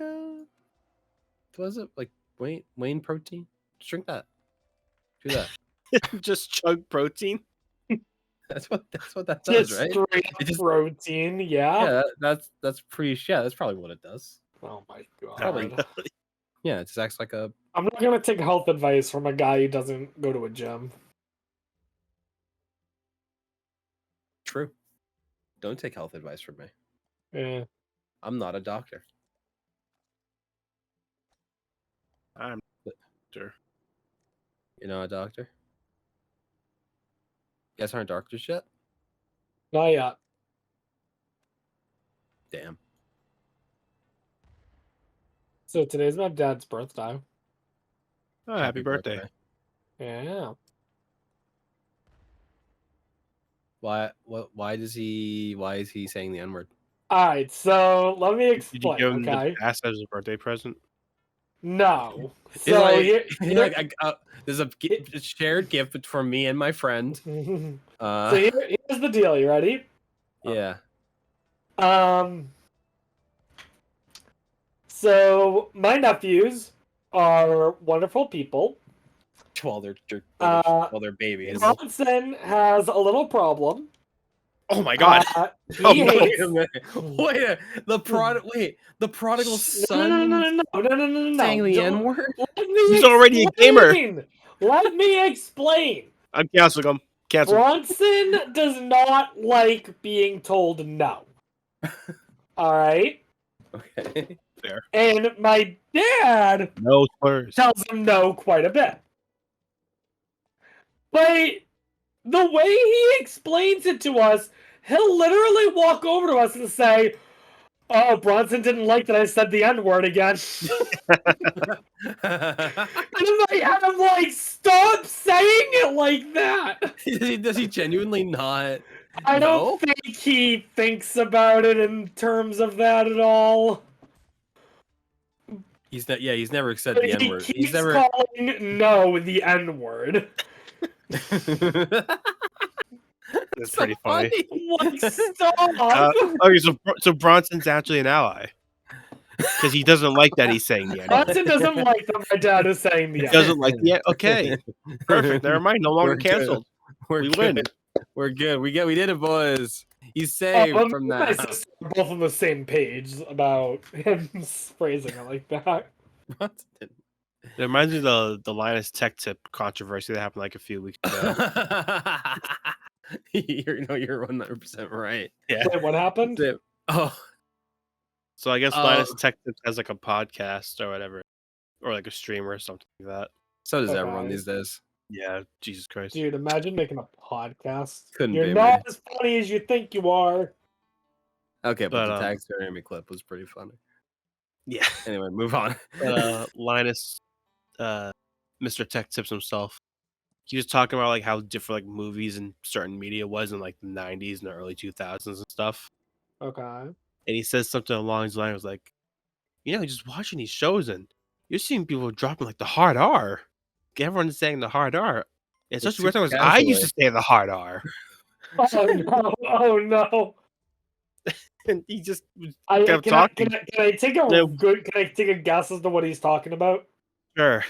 was it like Whey protein. Just drink that. Do that. Just chug protein. That's what that does, Just right? straight protein, yeah. Yeah, that's pretty. Yeah, that's probably what it does. Oh my god. Probably. Yeah, it just acts like a. I'm not gonna take health advice from a guy who doesn't go to a gym. True. Don't take health advice from me. Yeah. I'm not a doctor. I'm sure. You're not a doctor? You guys aren't doctors yet? Not yet. Damn. So today's my dad's birthday. Oh, happy birthday. Yeah. Why is he saying the N-word? Alright, so let me Did you explain, give him okay? the pass as a birthday present? No. It's So like, there's a shared gift from me and my friend. So here's the deal. You ready? Yeah. So my nephews are wonderful people. While they're babies. Bronson has a little problem. Oh my god! He hates... The prodigal son. No. Saying the N-word. He's already a gamer. Let me explain. I'm canceling him. Cancel. Bronson does not like being told no. All right. Okay. Fair. And my dad No slurs. tells him no quite a bit. But the way he explains it to us, he'll literally walk over to us and say, "Oh, Bronson didn't like that I said the N-word again." And I'm like, stop saying it like that. Does he genuinely not? I don't think he thinks about it in terms of that at all. He's not. Yeah, he's never said the N-word. He's never calling no the N-word. That's pretty funny. Like, stop. Okay, so Bronson's actually an ally because he doesn't like that he's saying the N-word. Bronson doesn't like that my dad is saying the He N-word. doesn't like the okay. Perfect. Never mind. No longer canceled. We win. We're good. We did it, boys. He's saved from that. My sister are both on the same page about him phrasing it like that. It reminds me of the Linus Tech Tip controversy that happened like a few weeks ago. You're 100% right. Yeah. Wait, what happened? Oh. So I guess Linus Tech Tip has like a podcast or whatever, or like a streamer or something like that. So does everyone these days. Yeah, Jesus Christ. Dude, imagine making a podcast. You're not as funny as you think you are. Okay, but the Tag Jeremy clip was pretty funny. Yeah. Anyway, move on. Linus, Mr. Tech Tips himself, he was talking about like how different like movies and certain media was in like the 90s and the early 2000s and stuff. Okay. And he says something along these lines like, just watching these shows and you're seeing people dropping like the hard R. Everyone's saying the hard R. It's such a weird thing. I used to say the hard R. Oh no! Oh no! And he just kept talking. Can I take a guess as to what he's talking about? Sure.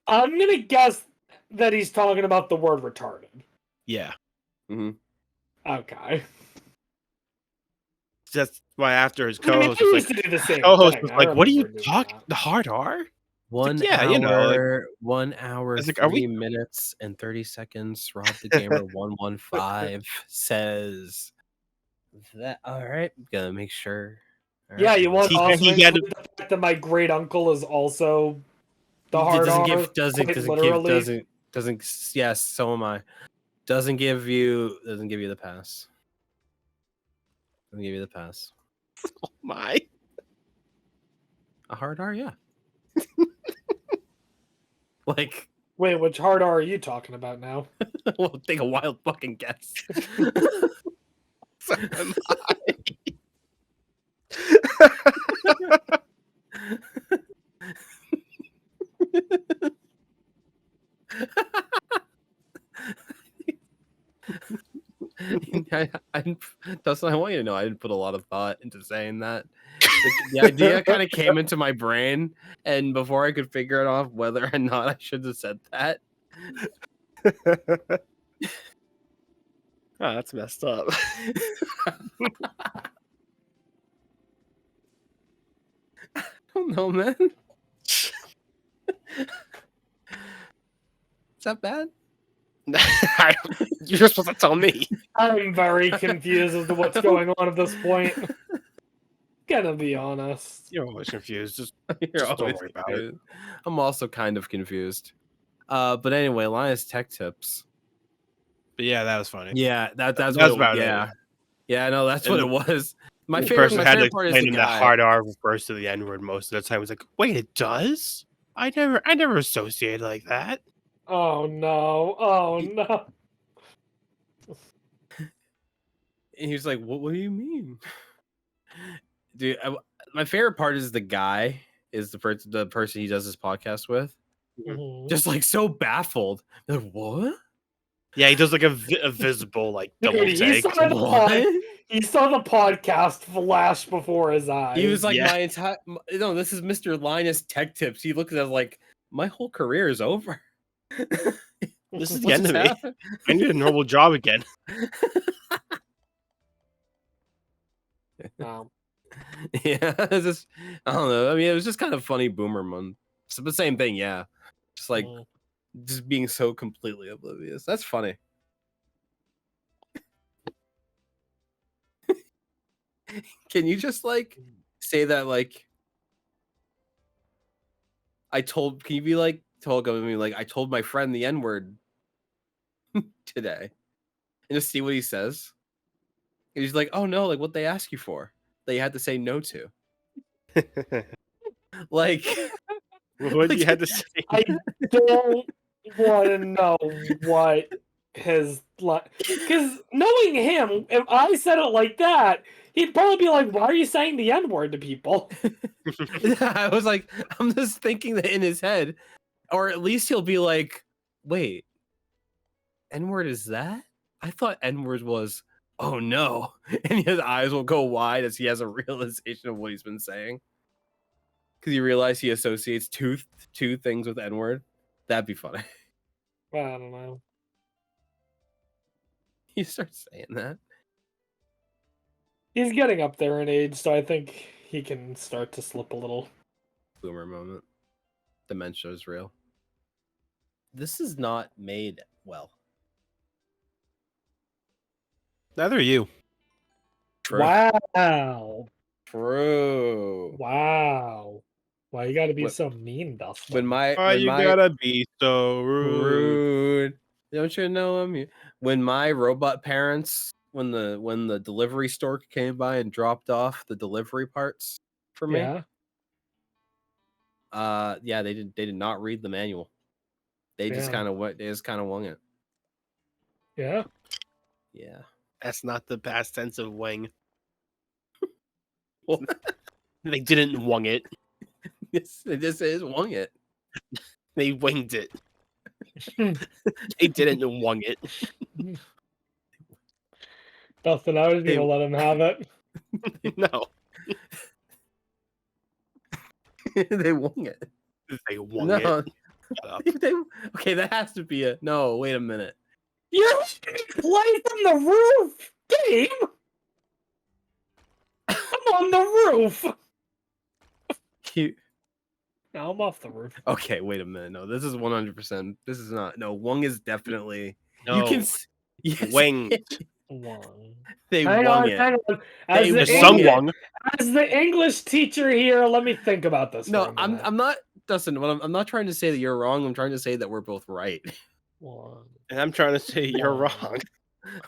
I'm gonna guess that he's talking about the word retarded. Yeah. Mm-hmm. Okay. That's why after his co-host was like, "What are you talking? The hard R?" 1 hour, 1 hour, 3 minutes and 30 seconds. Rob the Gamer 115 says that. All right, gotta make sure. Yeah, you want also the fact that my great uncle is also the hard R. Doesn't. Yes, so am I. Doesn't give you the pass. Doesn't give you the pass. Oh my! A hard R, yeah. Like, wait, which hard R are you talking about now? Well, take a wild fucking guess. So am Dustin, I want you to know I didn't put a lot of thought into saying that. The idea kind of came into my brain, and before I could figure it off whether or not I should have said that. Oh, that's messed up. I don't know, man. Is that bad? You're supposed to tell me. I'm very confused as to what's going on at this point. Gonna be honest. You're always confused. Just Don't worry about it. I'm also kind of confused. But anyway, Linus Tech Tips. But yeah, that was funny. Yeah, that's was what about it. Yeah, no, that's what it was. My The favorite person had to part is explain the that guy. hard R refers to the N word most of the time. I was like, wait, it does? I never associated like that. Oh no! Oh no! And he was like, "What do you mean, dude?" My favorite part is the guy is the person he does this podcast with, just like so baffled. Like, what? Yeah, he does like a visible like double Dude, take. He saw the podcast flash before his eyes. He was like, my entire no, this is Mr. Linus Tech Tips. He looked at it like, my whole career is over. This is the end of me. I need a normal job again. Wow. Yeah, it's just, I don't know. I mean, it was just kind of funny boomer month. It's the same thing, yeah. Just like just being so completely oblivious. That's funny. Can you just like say that like can you be like I told my friend the N-word today, and just see what he says? And he's like, oh no, like what they ask you for that you had to say no to. Like what you had to say? I don't want to know what his like, because knowing him, if I said it like that, he'd probably be like, "Why are you saying the N-word to people?" Yeah, I was like, I'm just thinking that in his head, or at least he'll be like, "Wait, N-word is that? I thought N-word was." Oh no! And his eyes will go wide as he has a realization of what he's been saying. Because you realize he associates two things with N-word. That'd be funny. I don't know. He starts saying that. He's getting up there in age, so I think he can start to slip a little. Boomer moment. Dementia is real. This is not made well. Neither are you. True. Wow. True. Wow. Why you gotta be so mean, Dustin? Gotta be so rude. Don't you know I'm when my robot parents when the delivery store came by and dropped off the delivery parts for me. Yeah, they did not read the manual. They just kind of wung it. Yeah. Yeah. That's not the past tense of wing. Well, they didn't wung it. Yes, it just is wung it. They winged it. They didn't wung it. Dustin, I was gonna let him have it. No. They wung it. They wung it. Okay, that has to be a no. Wait a minute. You're playing from the roof, Gabe. I'm on the roof. Now I'm off the roof. Okay, wait a minute. No, this is 100%. This is not. No, wung is definitely. No. You can. Yes, wing. Wung. They wung it. Hang on. As the English teacher here, let me think about this. No, I'm not. Dustin, I'm not trying to say that you're wrong. I'm trying to say that we're both right. And I'm trying to say you're wrong.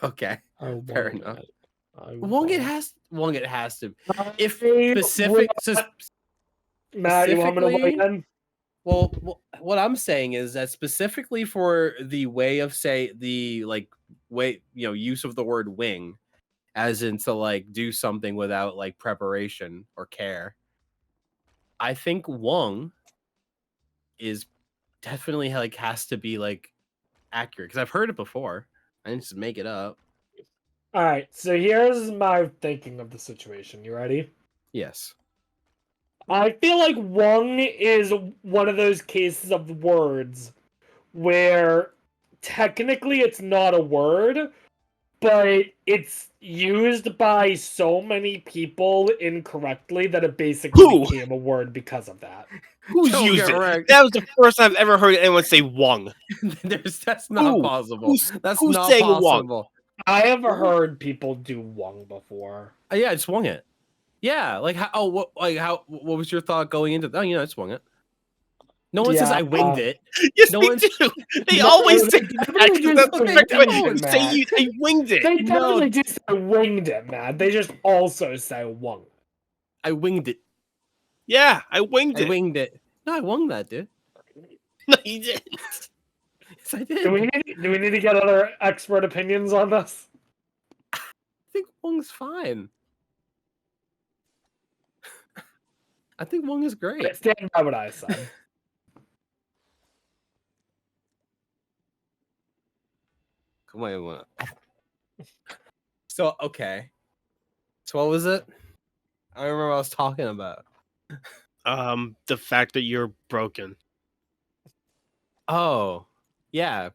Okay, fair enough. Wung it has to. If specific, Matt, you want me to weigh in? Well, what I'm saying is that specifically for the way of use of the word wing, as in to like do something without like preparation or care. I think wung is definitely like has to be like accurate because I've heard it before. I didn't just make it up. All right, so here's my thinking of the situation. You ready? Yes. I feel like wung is one of those cases of words where technically it's not a word, but it's used by so many people incorrectly that it basically became a word because of that. Who's used it? That was the first time I've ever heard anyone say wung. That's not possible. That's who's not saying possible. I have heard people do wung before. Yeah, I swung it. Yeah, like how? What was your thought going into? Oh, I swung it. No one says I winged it. Yes, no one do. They always say that. That's the correct way. Say I winged it. They definitely do say winged it, man. They just also say wung. I winged it. Yeah, I winged it. I winged it. No, I wung that, dude. No, you didn't. Yes, I did. Do we need to get other expert opinions on this? I think wung's fine. I think wung is great. I stand by what I said. Wait. So, okay. So what was it? I don't remember what I was talking about. The fact that you're broken. Oh, yeah.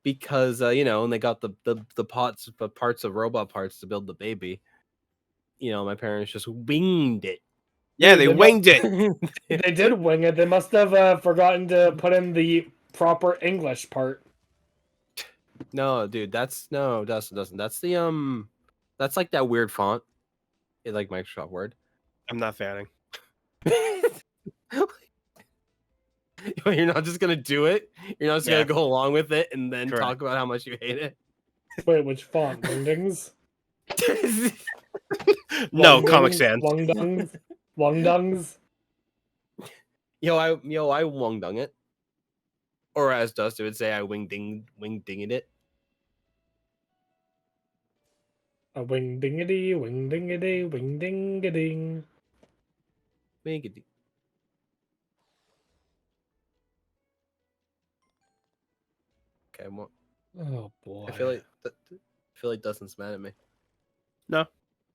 Because when they got the parts of robot parts to build the baby, my parents just winged it. Yeah, they winged it. They did wing it. They must have forgotten to put in the proper English part. No, dude, Dustin doesn't. That's the that's like that weird font. It's like Microsoft Word. I'm not fanning. You're not just gonna do it. You're not just gonna go along with it and then talk about how much you hate it. Wait, which font? Wingdings? No, Comic Sans. Wungdungs? Yo, I wungdung it. Or as Dustin would say, I wingdinged it. A wingdingity, wingdingity, wingdingading. Wingity. Okay, well, oh boy. I feel like Dustin's mad at me. No.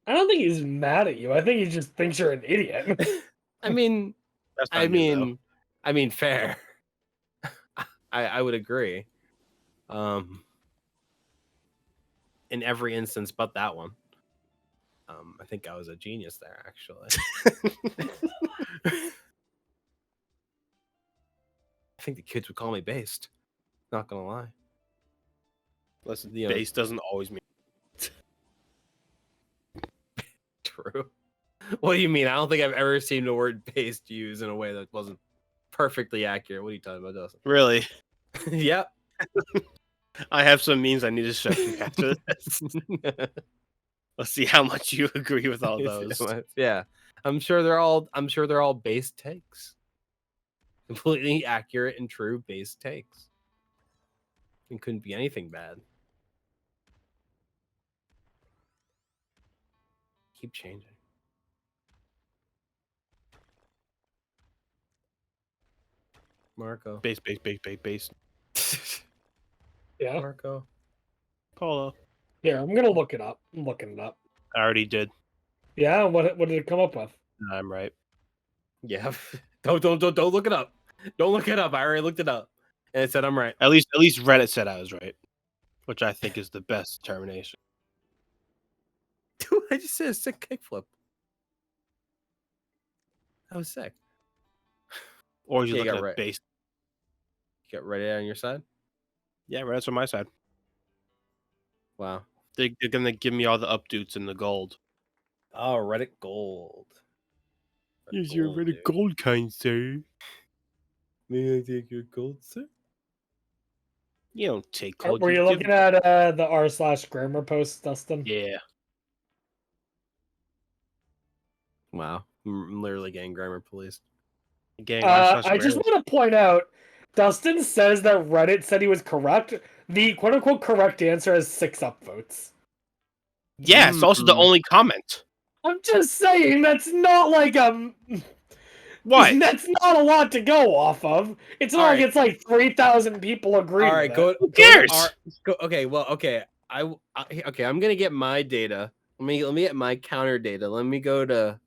I don't think he's mad at you. I think he just thinks you're an idiot. I mean, fair. I would agree. In every instance but that one. I think I was a genius there, actually. I think the kids would call me based. Not gonna lie. Listen, based doesn't always mean true. What do you mean? I don't think I've ever seen the word based used in a way that wasn't perfectly accurate. What are you talking about, Dustin? Really? Yep. I have some memes I need to show you after this. Let's see how much you agree with all those. Yeah. I'm sure they're all based takes. Completely accurate and true based takes. It couldn't be anything bad. Keep changing. Marco. Base. Yeah. Marco. Polo. Yeah, I'm gonna look it up. I'm looking it up. I already did. Yeah, what did it come up with? I'm right. Yeah. Don't look it up. Don't look it up. I already looked it up. And it said I'm right. At least Reddit said I was right. Which I think is the best determination. Dude, I just said a sick kickflip. That was sick. Or you look at base. You got Reddit on your side? Yeah, Reddit's on my side. Wow. They're gonna give me all the updates in the gold. Oh, Reddit gold. Is your Reddit gold, kind sir? May I take your gold, sir? You don't take gold. Were you looking at the r/grammar post, Dustin? Yeah. Wow. I'm literally getting grammar policed. I just want to point out, Dustin says that Reddit said he was correct. The quote-unquote correct answer has 6 upvotes. Yeah, it's also the only comment. I'm just saying, that's not like What? That's not a lot to go off of. It's not like it's like 3,000 people agree. All right, who cares? Okay. I'm gonna get my data. Let me get my counter data. Let me go to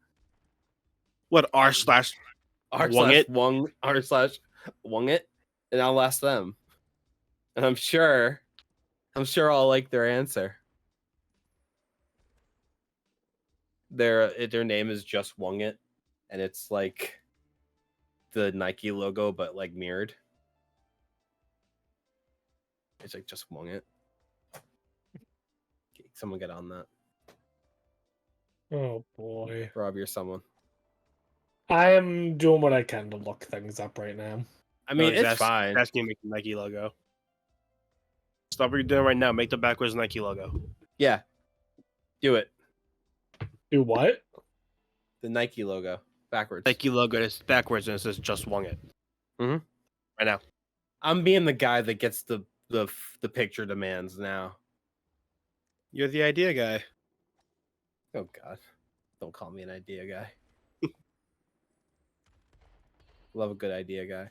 What r/wung it? r/wung it, and I'll ask them. And I'm sure I'll like their answer. Their name is just wung it, and it's like the Nike logo, but like mirrored. It's like just wung it. Someone get on that. Oh boy, Rob, you're someone. I am doing what I can to look things up right now. I mean, it's fine. Asking you to make the Nike logo. Stop what you're doing right now. Make the backwards Nike logo. Yeah, do it. Do what? The Nike logo backwards. Nike logo is backwards and it says just wung it. Mm-hmm. Right now. I'm being the guy that gets the picture demands now. You're the idea guy. Oh God, don't call me an idea guy. Love a good idea guy.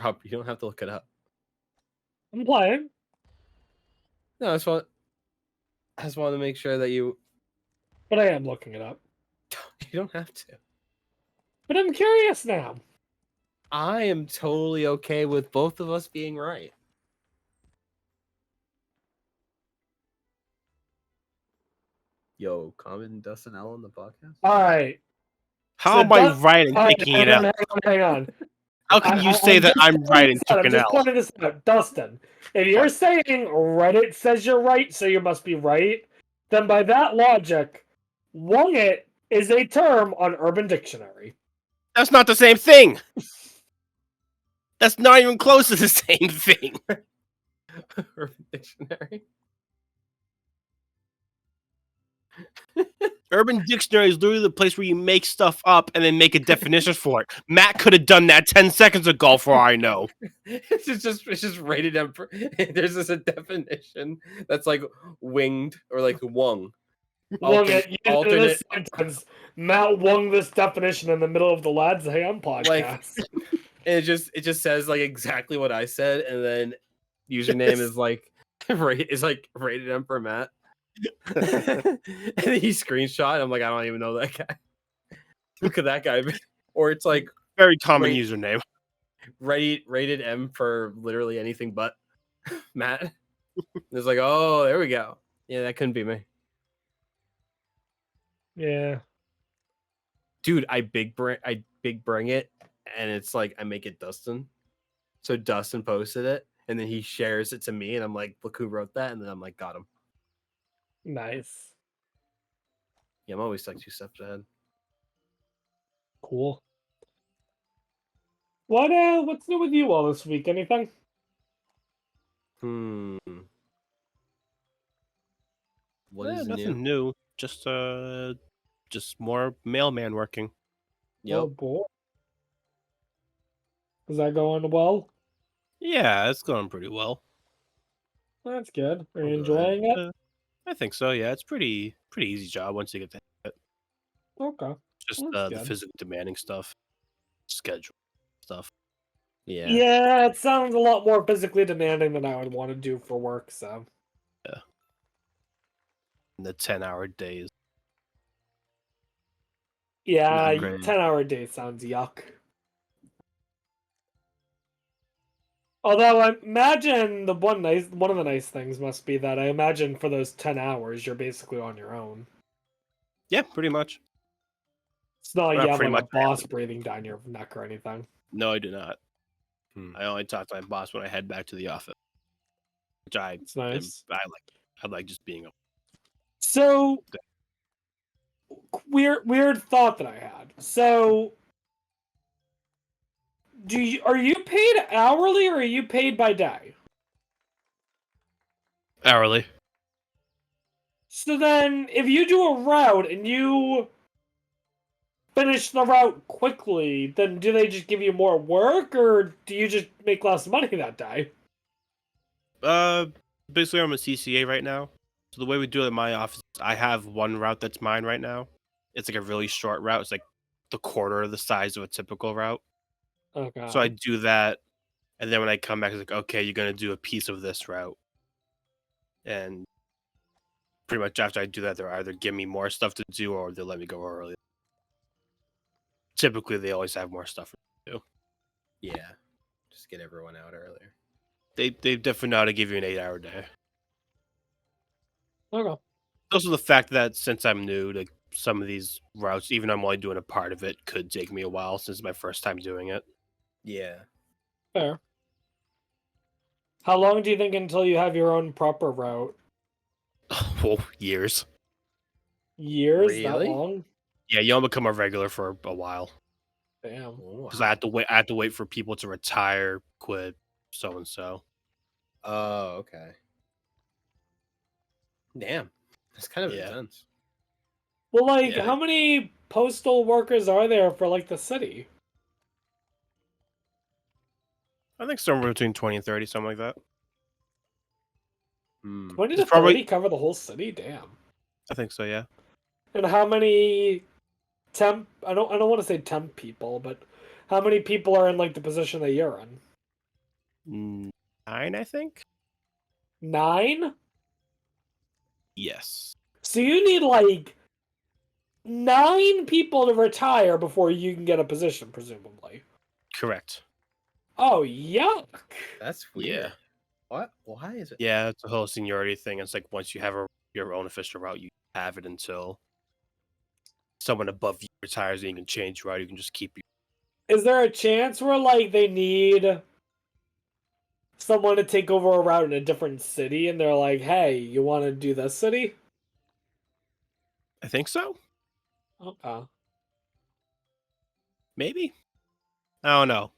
Rob, you don't have to look it up. I'm playing. No, I just want to make sure that you. But I am looking it up. You don't have to. But I'm curious now. I am totally okay with both of us being right. Yo, comment Dustin L on the podcast. All right. How am I right in taking it out? Hang on. How can you say that I'm right and took an L? I'm just pointing this out. Dustin, if you're saying Reddit says you're right, so you must be right, then by that logic, wung it is a term on Urban Dictionary. That's not the same thing. That's not even close to the same thing. Urban Dictionary. Urban Dictionary is literally the place where you make stuff up and then make a definition for it. Matt could have done that 10 seconds ago, for all I know. It's just rated M. There's a definition that's like winged or like wung. Alternate sentence. Matt wung this definition in the middle of the Lads Ham podcast. Like, it just says like exactly what I said, and then username is like rated M for Matt. And he screenshot. I'm like, I don't even know that guy. Who could that guy be? Or it's like very common username. Rated M for literally anything but Matt. It's like, oh, there we go. Yeah, that couldn't be me. Yeah, dude, I big bring it, and it's like I make it Dustin. So Dustin posted it, and then he shares it to me, and I'm like, look who wrote that, and then I'm like, got him. Nice. Yeah, I'm always like 2 steps ahead. Cool. What's new with you all this week? Anything? What is nothing new? Just more mailman working. Yep. Oh boy. Is that going well? Yeah, it's going pretty well. That's good. Are you enjoying it? I think so. Yeah, it's pretty easy job once you get that. Okay. Just the physically demanding stuff, schedule stuff. Yeah. Yeah, it sounds a lot more physically demanding than I would want to do for work. So. Yeah. And the 10-hour days. Yeah, 10-hour day sounds yuck. Although I imagine one of the nice things must be that I imagine for those 10 hours you're basically on your own. Yeah, pretty much. It's not like you have like a boss breathing down your neck or anything. No, I do not. I only talk to my boss when I head back to the office, which it's nice. I like just being. So weird thought that I had. So. Are you paid hourly or are you paid by day? Hourly. So then, if you do a route and you finish the route quickly, then do they just give you more work or do you just make less money that day? Basically I'm a CCA right now. So the way we do it in my office, I have one route that's mine right now. It's like a really short route. It's like the quarter of the size of a typical route. Okay. So I do that, and then when I come back, it's like, okay, you're gonna do a piece of this route, and pretty much after I do that, they'll either give me more stuff to do or they'll let me go early. Typically, they always have more stuff to do. Yeah, just get everyone out earlier. They definitely know how to give you an 8-hour day. Okay. Also, the fact that since I'm new to some of these routes, even though I'm only doing a part of it, could take me a while since it's my first time doing it. Yeah. Fair. How long do you think until you have your own proper route? Oh, years. Years? Really? That long? Yeah, you don't become a regular for a while. Damn. Because I have to wait for people to retire, quit, so and so. Oh, okay. Damn, that's kind of intense. Well, like, how many postal workers are there for like the city? I think somewhere between 20 and 30, something like that. 20 to 30 cover the whole city? Damn. I think so, yeah. And how many temp? I don't want to say temp people, but how many people are in like the position that you're in? 9, I think. 9? Yes. So you need like 9 people to retire before you can get a position, presumably. Correct. Oh, yuck. That's weird. Yeah. What? Why is it? Yeah, it's a whole seniority thing. It's like once you have your own official route, you have it until someone above you retires and you can change route. You can just keep you. Is there a chance where like they need someone to take over a route in a different city and they're like, hey, you want to do this city? I think so. Okay. Maybe. I don't know.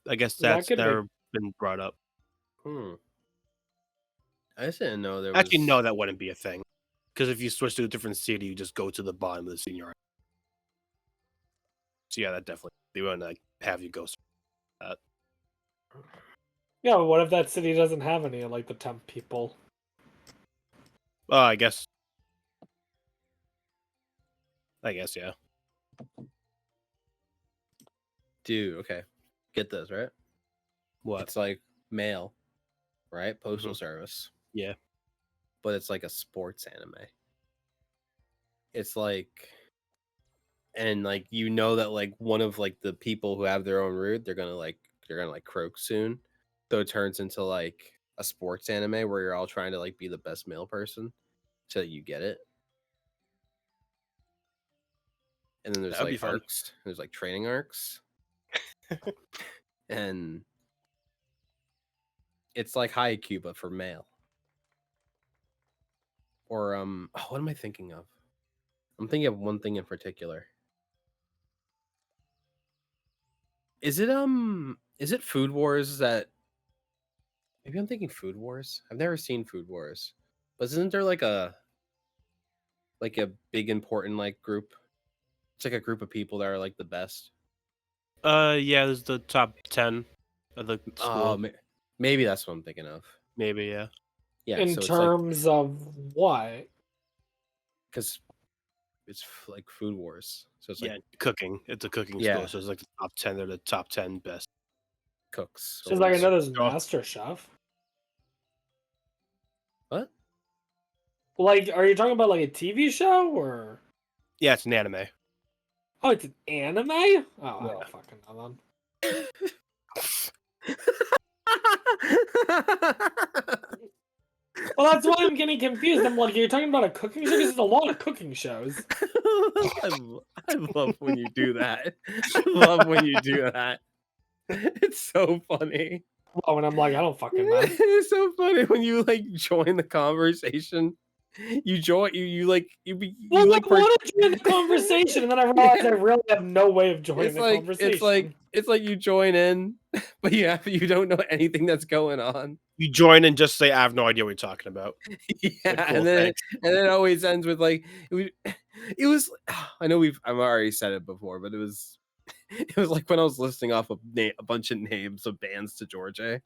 I guess that's never been brought up. I just didn't know there was... Actually, no, that wouldn't be a thing. Because if you switch to a different city, you just go to the bottom of the seniority. So yeah, that definitely... They wouldn't like, have you go that. Yeah, but what if that city doesn't have any like the temp people? I guess, yeah. Dude, okay. Get this, right? What? It's like mail, right? Postal service. Yeah. But it's like a sports anime. It's like... And like you know that like one of like the people who have their own route, they're gonna croak soon. So it turns into like a sports anime where you're all trying to like be the best male person till you get it. And then there's like arcs. There's like training arcs. And it's like Haikyuu but for male. Or what am I thinking of? I'm thinking of one thing in particular. Is it Food Wars that... Maybe I'm thinking Food Wars? I've never seen Food Wars. But isn't there like a big important like group? It's like a group of people that are like the best. Yeah, there's the top 10 of the school. Maybe that's what I'm thinking of. Maybe, yeah. Yeah. In terms of what? Because it's like Food Wars. So it's like cooking. It's a cooking school. So it's like the top 10. They're the top 10 best cooks. So it's like another Master Chef. What? Like, are you talking about like a TV show or? Yeah, it's an anime. Oh, it's an anime? Oh, I don't fucking know then. Well, that's why I'm getting confused. I'm like, you're talking about a cooking show? Because there's a lot of cooking shows. I love when you do that. I love when you do that. It's so funny. Oh, and I'm like, I don't fucking know. It's so funny when you like join the conversation. You join you like you want to join the conversation, and then I realize I really have no way of joining the conversation. It's like you join in, but you don't know anything that's going on. You join and just say, "I have no idea what you're talking about." Yeah, like, cool, and then it always ends with like it was. I know I've already said it before, but it was like when I was listing off a bunch of names of bands to Georgia,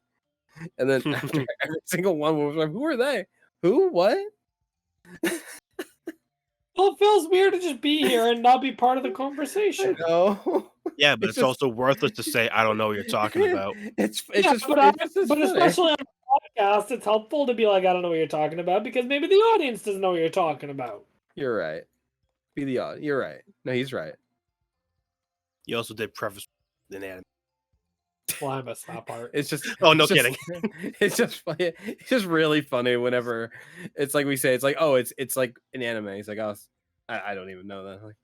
and then after every single one was like, "Who are they? Who? What?" Well, it feels weird to just be here and not be part of the conversation. Yeah, but it's also worthless to say I don't know what you're talking about. But especially on a podcast, it's helpful to be like, I don't know what you're talking about, because maybe the audience doesn't know what you're talking about. You're right. You're right. No, he's right. You also did preface an anime. Well, I missed that part. It's just kidding. It's just funny. It's just really funny whenever it's like we say it's like, oh, it's like an anime. It's like, oh, I don't even know that. Like,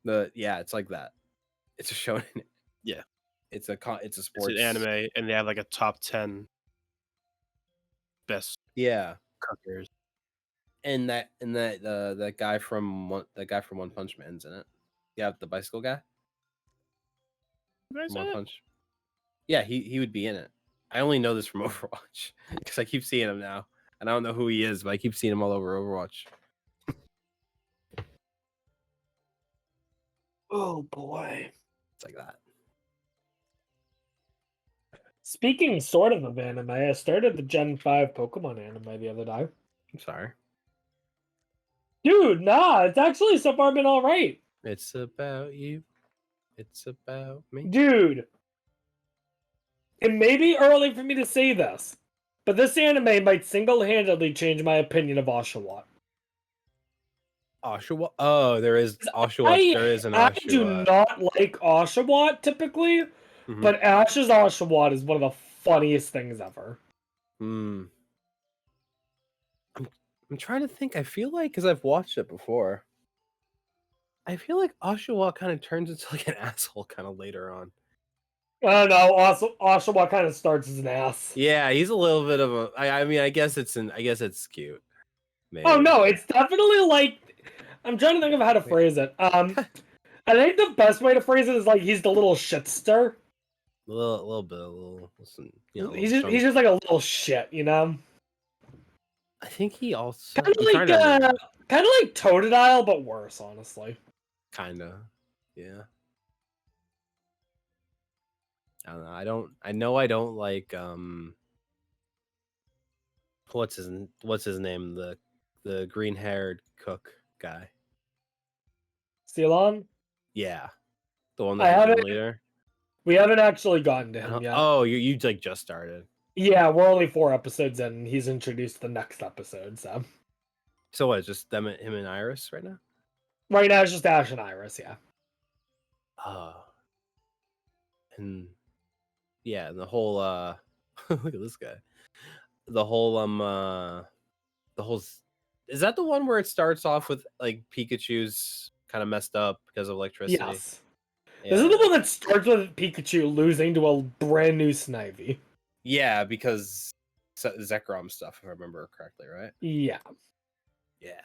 bro. It's like that. It's a show. Yeah. It's a sports. It's an anime, and they have like a top 10 best cookers. And that guy from One Punch Man's in it. Yeah, the bicycle guy. One Punch. Yeah, he would be in it. I only know this from Overwatch because I keep seeing him now, and I don't know who he is, but I keep seeing him all over Overwatch. Oh boy, it's like that. Speaking sort of anime, I started the Gen 5 Pokemon anime the other day. I'm sorry. Dude, nah, it's actually so far been alright. It's about you. It's about me. Dude. It may be early for me to say this, but this anime might single-handedly change my opinion of Oshawott. Oshawott? Oh, there is Oshawott. There is an Oshawott. I do not like Oshawott typically, but Ash's Oshawott is one of the funniest things ever. I'm trying to think. I feel like, because I've watched it before, I feel like Oshawott kind of turns into like an asshole kind of later on. I don't know. Oshawott kind of starts as an ass. Yeah, he's a little bit of a. I mean, I guess it's cute. Maybe. Oh no, it's definitely like. I'm trying to think of how to phrase it. I think the best way to phrase it is like he's the little shitster. A little bit. Listen, you know, he's just like a little shit, you know. I think he also kind of like Totodile, but worse, honestly. Kinda, yeah. I don't know. I don't like what's his name? The green-haired cook guy. Ceylon? Yeah. The one that's the leader. We haven't actually gotten to him yet. Oh, you like just started. Yeah, we're only 4 episodes in, and he's introduced the next episode, so. So what, just him and Iris right now? Right now it's just Ash and Iris, yeah. And yeah, and the whole look at this guy. The whole is that the one where it starts off with like Pikachu's kind of messed up because of electricity? Yes. Yeah. This is the one that starts with Pikachu losing to a brand new Snivy. Yeah, because Zekrom stuff, if I remember correctly, right? Yeah. Yeah.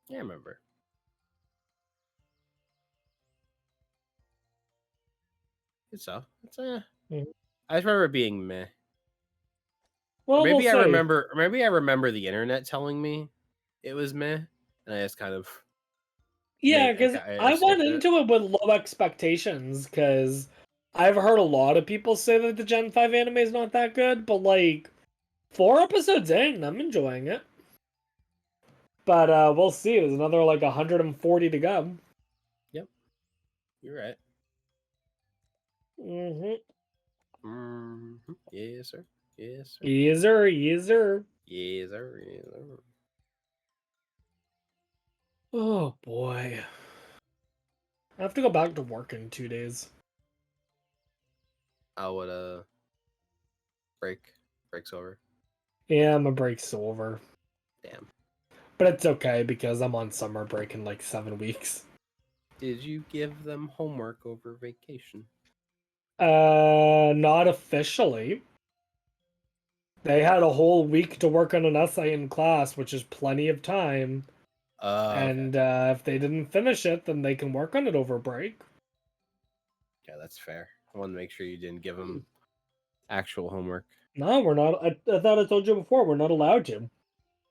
Yeah, I remember. Good stuff. It's I just remember it being meh. Well, maybe I remember the internet telling me it was meh, and I just kind of. Yeah, because I went into it with low expectations, because I've heard a lot of people say that the Gen 5 anime is not that good, but like 4 episodes in, I'm enjoying it. But we'll see. There's another like 140 to go. Yep, you're right. Yes, sir. Yes, sir. Yes, sir. Yes, sir. Yes, sir. Yes, sir. Oh boy. I have to go back to work in 2 days. Oh, what break's over. Yeah, my break's over. Damn. But it's okay because I'm on summer break in like 7 weeks. Did you give them homework over vacation? Not officially. They had a whole week to work on an essay in class, which is plenty of time. And if they didn't finish it, then they can work on it over break. Yeah, that's fair. I wanted to make sure you didn't give them actual homework. No, we're not. I thought I told you before, we're not allowed to.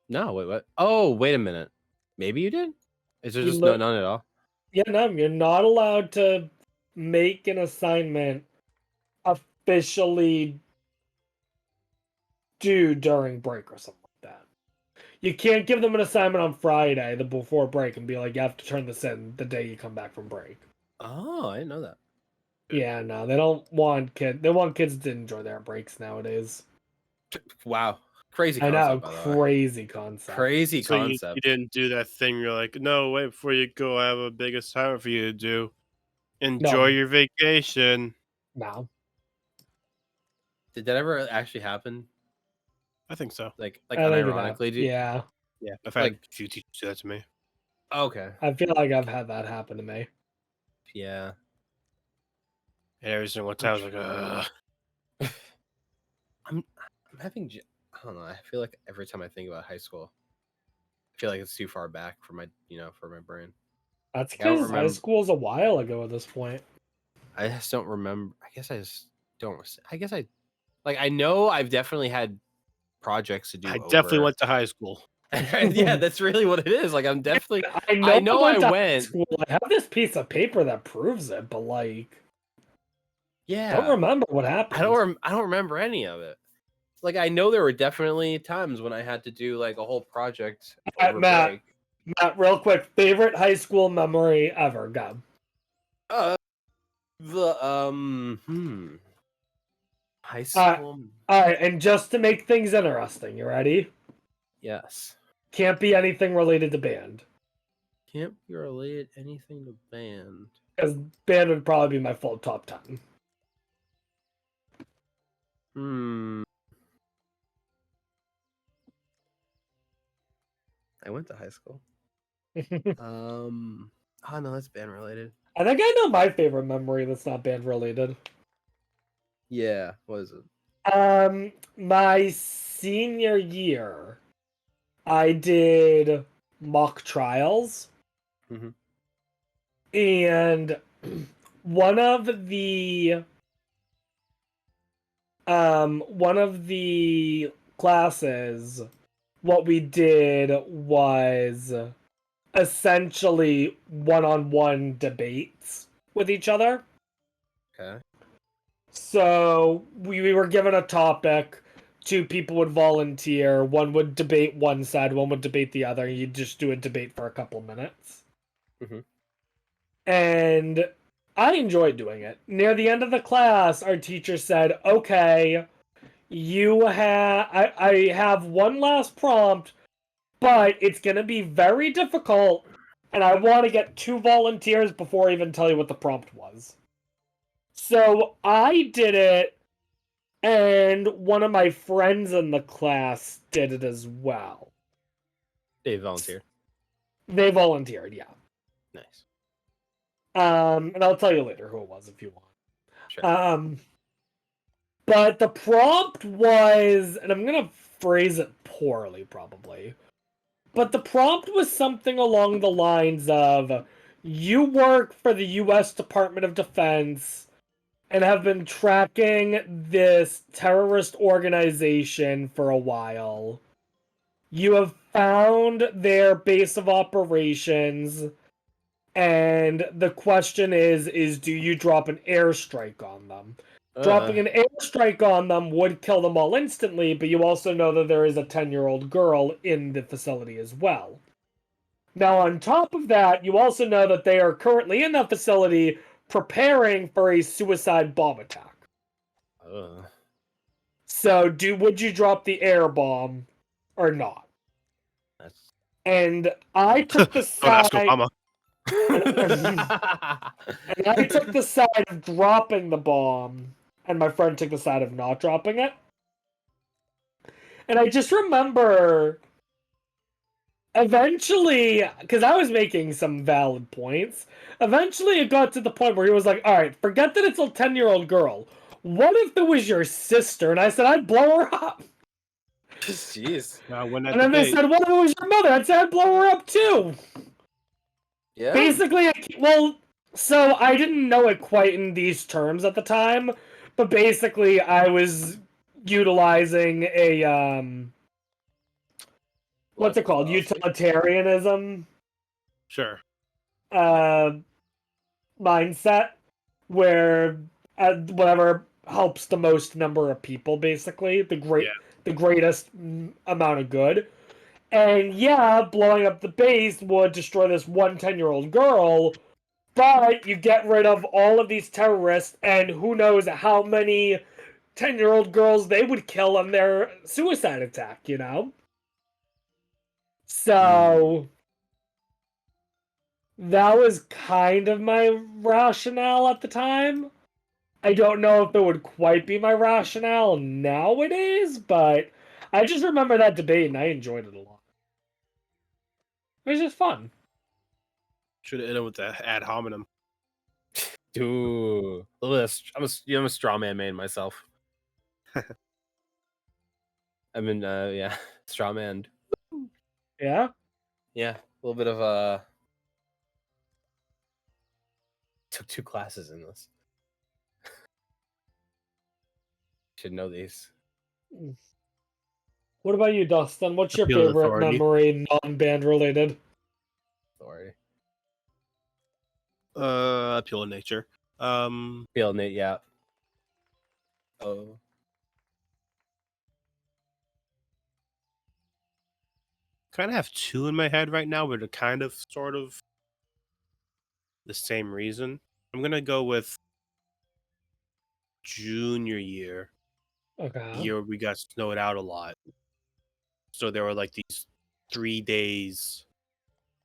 No, wait, what? Oh, wait a minute. Maybe you did? Is there just none at all? Yeah, no, you're not allowed to make an assignment officially due during break or something like that. You can't give them an assignment on Friday, before break, and be like, you have to turn this in the day you come back from break. Oh, I didn't know that. Yeah, no, they don't want kids. They want kids to enjoy their breaks nowadays. Wow, crazy I know, concept, by the way. crazy concept. Crazy So concept. you didn't do that thing. You're like, no, wait before you go. I have a big assignment for you to do. Enjoy your vacation. No. Did that ever actually happen? I think so. Like unironically, dude? Yeah. Yeah, I've had a few teachers do that to me. Okay. I feel like I've had that happen to me. Yeah. And every single time I was like, ugh. I'm having, I don't know. I feel like every time I think about high school, I feel like it's too far back for my, for my brain. That's because high school's a while ago at this point. I just don't remember. I guess I know I've definitely had projects to do. I definitely went to high school. Yeah, that's really what it is. Like, I'm definitely. I know I went. School. I have this piece of paper that proves it, but like, yeah, I don't remember what happened. I don't remember any of it. Like, I know there were definitely times when I had to do like a whole project. Matt, real quick, favorite high school memory ever? Go. High school. All right, and just to make things interesting, you ready? Yes. Can't be anything related to band. Can't be related anything to band. Because band would probably be my full top 10. I went to high school. Oh no, that's band related. I think I know my favorite memory that's not band related. Yeah, what is it? My senior year, I did mock trials. Mm-hmm. And one of the classes, what we did was essentially one-on-one debates with each other. Okay. So we were given a topic, two people would volunteer, one would debate one side, one would debate the other, and you'd just do a debate for a couple minutes. Mm-hmm. And I enjoyed doing it. Near the end of the class, our teacher said, okay, I have one last prompt, but it's going to be very difficult, and I want to get 2 volunteers before I even tell you what the prompt was. So I did it, and one of my friends in the class did it as well. They volunteered? They volunteered, yeah. Nice. And I'll tell you later who it was if you want. Sure. But the prompt was, and I'm gonna phrase it poorly probably, but the prompt was something along the lines of, you work for the U.S. Department of Defense and have been tracking this terrorist organization for a while. You have found their base of operations, and the question is do you drop an airstrike on them? Dropping an airstrike on them would kill them all instantly, but you also know that there is a 10-year-old girl in the facility as well. Now, on top of that, you also know that they are currently in that facility preparing for a suicide bomb attack. So, would you drop the air bomb or not? And I took the side. And I took the side of dropping the bomb, and my friend took the side of not dropping it. And I just remember, eventually, because I was making some valid points, eventually it got to the point where he was like, all right, forget that it's a 10-year-old girl. What if it was your sister? And I said, I'd blow her up. Jeez. And then they said, what if it was your mother? I'd say, I'd blow her up too. Yeah. Basically, so I didn't know it quite in these terms at the time, but basically I was utilizing a, what's it called? Utilitarianism? Sure. Mindset, where whatever helps the most number of people, basically. The greatest amount of good. And yeah, blowing up the base would destroy this 10-year-old girl, But you get rid of all of these terrorists, and who knows how many 10-year-old girls they would kill in their suicide attack, you know? So that was kind of my rationale at the time. I don't know if it would quite be my rationale nowadays, but I just remember that debate and I enjoyed it a lot. It was just fun. Should have ended with the ad hominem. Dude, I'm a straw man myself. I mean, yeah, straw man. Yeah? Yeah, a little bit of took 2 classes in this. Should know these. What about you, Dustin? What's your favorite memory, non-band related? Authority. Appeal of nature. Appeal of nature, yeah. Oh. Kind of have 2 in my head right now, but they're kind of, sort of, the same reason. I'm gonna go with junior year. Okay. The year we got snowed out a lot. So there were like these 3 days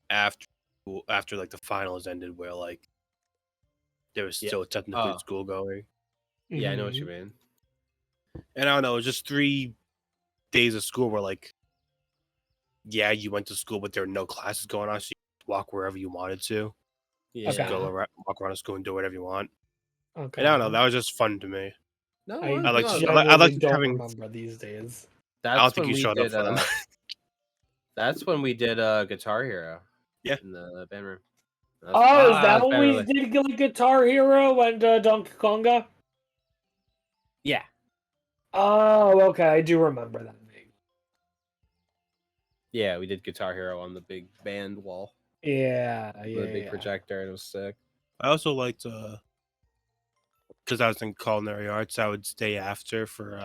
after like the finals ended where like there was still technically school going. Yeah, I know what you mean. And I don't know, it was just 3 days of school where like, yeah, you went to school, but there were no classes going on, so you could walk wherever you wanted to. Yeah. Just walk around the school and do whatever you want. Okay. And I don't know, that was just fun to me. No, I don't remember these days. I don't think you showed up for them. That's when we did Guitar Hero. Yeah. In the band room. Is that when we did Guitar Hero and Donkey Konga? Yeah. Oh, okay. I do remember that. Yeah, we did Guitar Hero on the big band wall. Yeah, with a big projector, and it was sick. I also liked, because I was in culinary arts, I would stay after for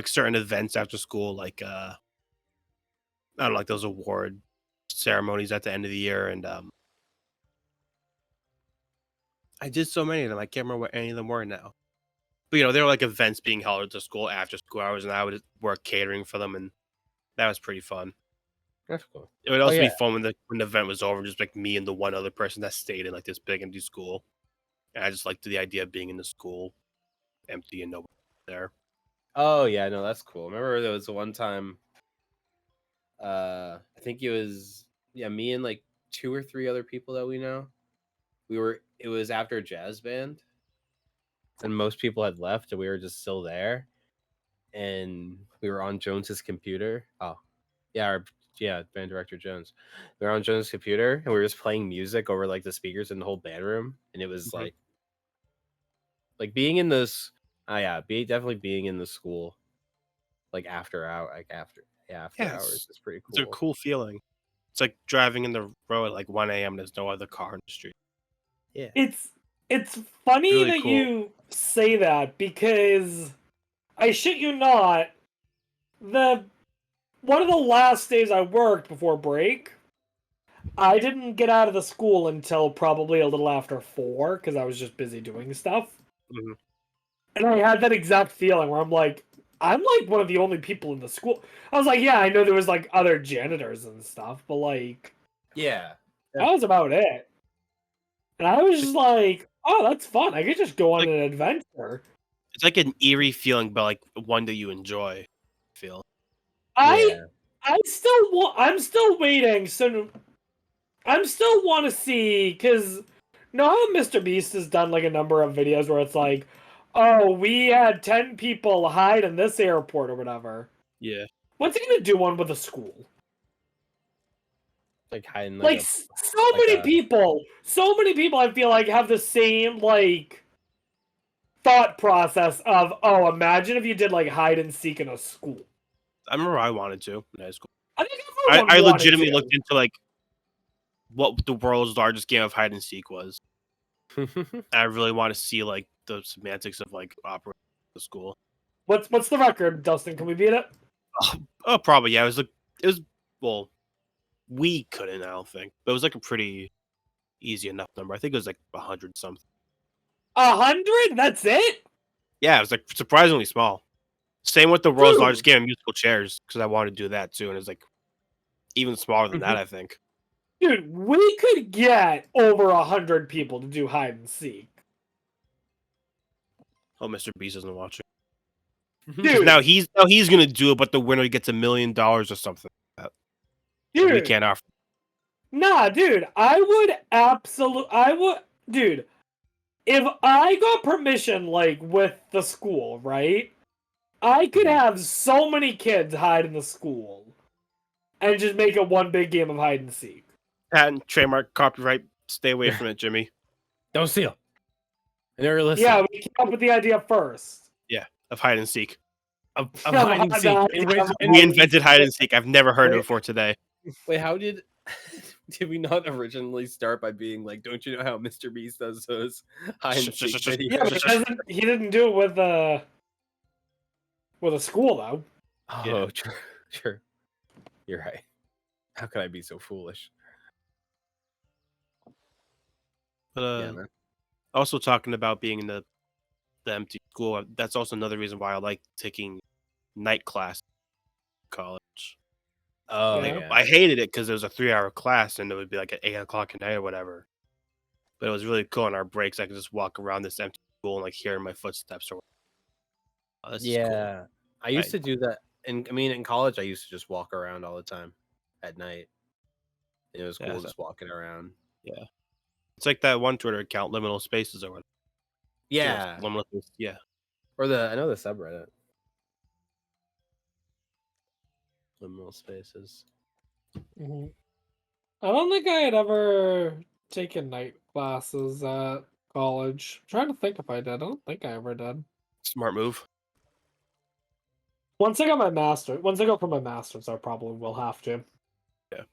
certain events after school, like I don't know, like those award ceremonies at the end of the year, and I did so many of them. I can't remember what any of them were now. But you know, there were like events being held at the school after school hours, and I would work catering for them, and that was pretty fun. That's cool. It would also be fun when the event was over, just like me and the one other person that stayed in like this big empty school. And I just liked the idea of being in the school empty and nobody there. Oh yeah, no, that's cool. Remember there was one time I think it was me and like 2 or 3 other people that we know. It was after a jazz band. And most people had left and we were just still there. And we were on Jones's computer. Oh. Yeah, band director Jones. We were on Jones' computer and we were just playing music over like the speakers in the whole band room, and it was like being in this. Definitely being in the school, like after hours is pretty cool. It's a cool feeling. It's like driving in the road at like 1 a.m. There's no other car in the street. Yeah, it's funny really that cool. You say that because I shit you not, one of the last days I worked before break, I didn't get out of the school until probably a little after 4 because I was just busy doing stuff. Mm-hmm. And I had that exact feeling where I'm like one of the only people in the school. I was like, yeah, I know there was like other janitors and stuff, but like, yeah, that was about it. And I was just like, oh, that's fun. I could just go on an adventure. It's like an eerie feeling, but like one that you enjoy. Feel. I'm still waiting. So I'm still want to see, because know how Mr. Beast has done like a number of videos where it's like, oh, we had 10 people hide in this airport or whatever. Yeah. When's he gonna do one with a school? Like hiding so many people I feel like have the same like thought process of, oh, imagine if you did like hide and seek in a school. I remember I wanted to in high school. I think I legitimately looked into like what the world's largest game of hide and seek was. I really want to see like the semantics of like operating the school. What's the record, Dustin? Can we beat it? Oh, probably yeah. It was We couldn't, I don't think. But it was like a pretty easy enough number. I think it was like 100 something. 100? That's it? Yeah, it was like surprisingly small. Same with the world's largest game of musical chairs, because I wanted to do that too, and it was like even smaller than that, I think. Dude, we could get over 100 people to do hide and seek. Oh, Mr. Beast isn't watching. Dude, now he's gonna do it, but the winner gets $1 million or something like that. Dude, we can't offer. Nah, dude, dude, if I got permission, like, with the school, right? I could have so many kids hide in the school and just make it one big game of hide and seek. Patent, trademark, copyright. Stay away from it, Jimmy. Don't steal. I never listened. Yeah, we came up with the idea first. Yeah, of hide and seek. Of hide and seek. We invented hide and seek. I've never heard of it before today. Wait, how did we not originally start by being like, don't you know how Mr. Beast does those hide and seek videos? Yeah, but he didn't do it with a school though. Oh, Yeah. True. You're right. How could I be so foolish? But Yeah, man. also talking about being in the empty school, that's also another reason why I like taking night class in college. Oh, Yeah. yeah. I hated it because it was a 3-hour class and it would be like at 8 o'clock at night or whatever. But it was really cool on our breaks. I could just walk around this empty school and like hear my footsteps. Or this is cool. I used to do that. In college, I used to just walk around all the time at night. It was cool just walking around. Yeah. It's like that one Twitter account, Liminal Spaces or whatever. Yeah. Yeah. Or I know the subreddit. Liminal Spaces. Mm-hmm. I don't think I had ever taken night classes at college. I'm trying to think if I did. I don't think I ever did. Smart move. Once I go for my master's, I probably will have to. Yeah.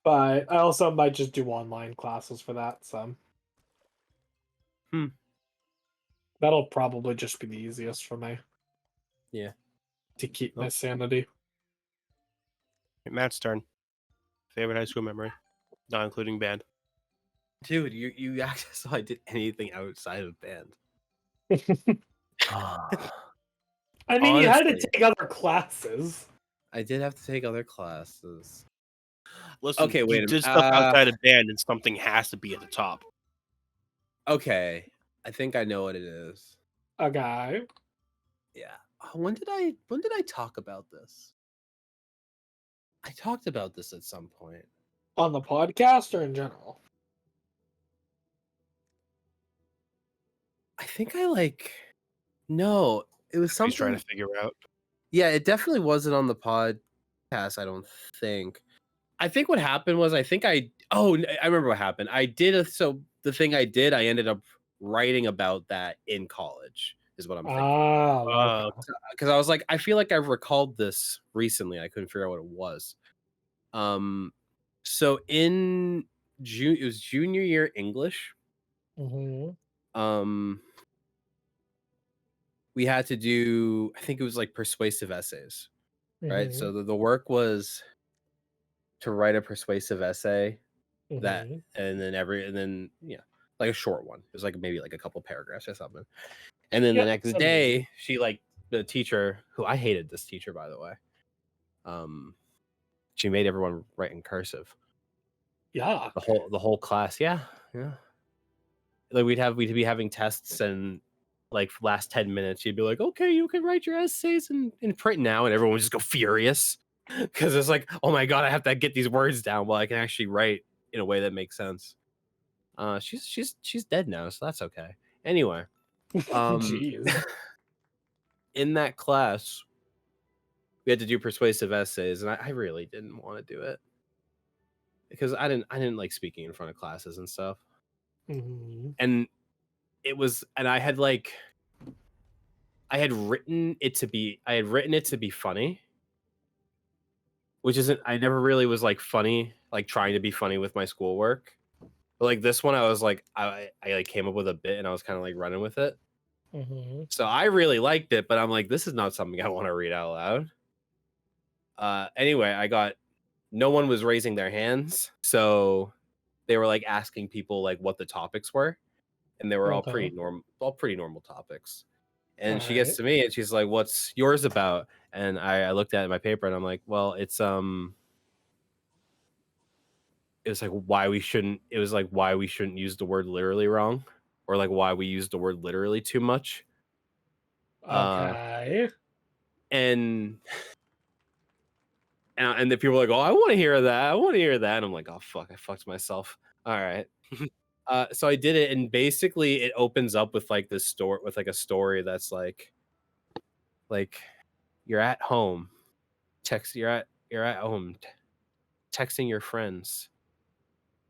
But I also might just do online classes for that, so. That'll probably just be the easiest for me. Yeah. To keep my sanity. Matt's turn. Favorite high school memory, not including band. Dude, you actually saw I did anything outside of band. I mean, honestly, you had to take other classes. I did have to take other classes. Listen, okay, wait a minute. Did stuff outside of band, and something has to be at the top. Okay, I think I know what it is. Okay. Yeah. When did I talk about this? I talked about this at some point. On the podcast or in general? I think no, it was something. He's trying to figure out. Yeah, it definitely wasn't on the podcast, I don't think. I think what happened was I remember what happened. The thing I did, I ended up writing about that in college, is what I'm thinking. Because I was like, I feel like I've recalled this recently. I couldn't figure out what it was. So in June, it was junior year English. Mm-hmm. We had to do, I think it was like persuasive essays, right? So the work was to write a persuasive essay and then like a short one. It was like maybe like a couple paragraphs or something. And then the next day, the teacher, who I hated this teacher, by the way, she made everyone write in cursive. Yeah. The whole class. Yeah. Like we'd be having tests, and like last 10 minutes, she'd be like, okay, you can write your essays in print now. And everyone would just go furious because it's like, oh my God, I have to get these words down while I can actually write in a way that makes sense. She's dead now, so that's okay. Anyway, in that class, we had to do persuasive essays, and I really didn't want to do it because I didn't like speaking in front of classes and stuff. And I had written it to be funny, which isn't, I never really was like funny, like trying to be funny with my schoolwork. But like this one, I was like, I like came up with a bit and I was kind of like running with it. So I really liked it, but I'm like, this is not something I want to read out Anyway, no one was raising their hands, so they were like asking people like what the topics were, and they were all pretty normal topics. And she gets to me and she's like, "What's yours about?" And I looked at my paper and I'm like, "Well, it was like why we shouldn't use the word literally wrong, or like why we use the word literally too much." Okay. And the people were like, "Oh, I want to hear that. I want to hear that." And I'm like, "Oh fuck, I fucked myself." All right. So I did it, and basically it opens up with like this story, with like a story that's like you're at home, you're at home texting your friends,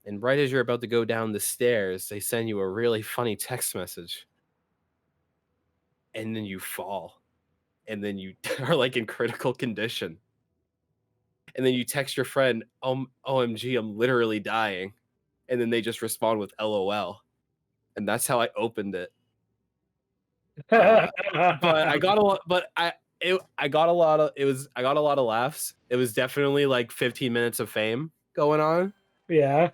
and right as you're about to go down the stairs, they send you a really funny text message, and then you fall, and then you are like in critical condition, and then you text your friend, "OMG, I'm literally dying," and then they just respond with LOL, and that's how I opened it. But I got a lot. But I got a lot of laughs. It was definitely like 15 minutes of fame going on. Yeah.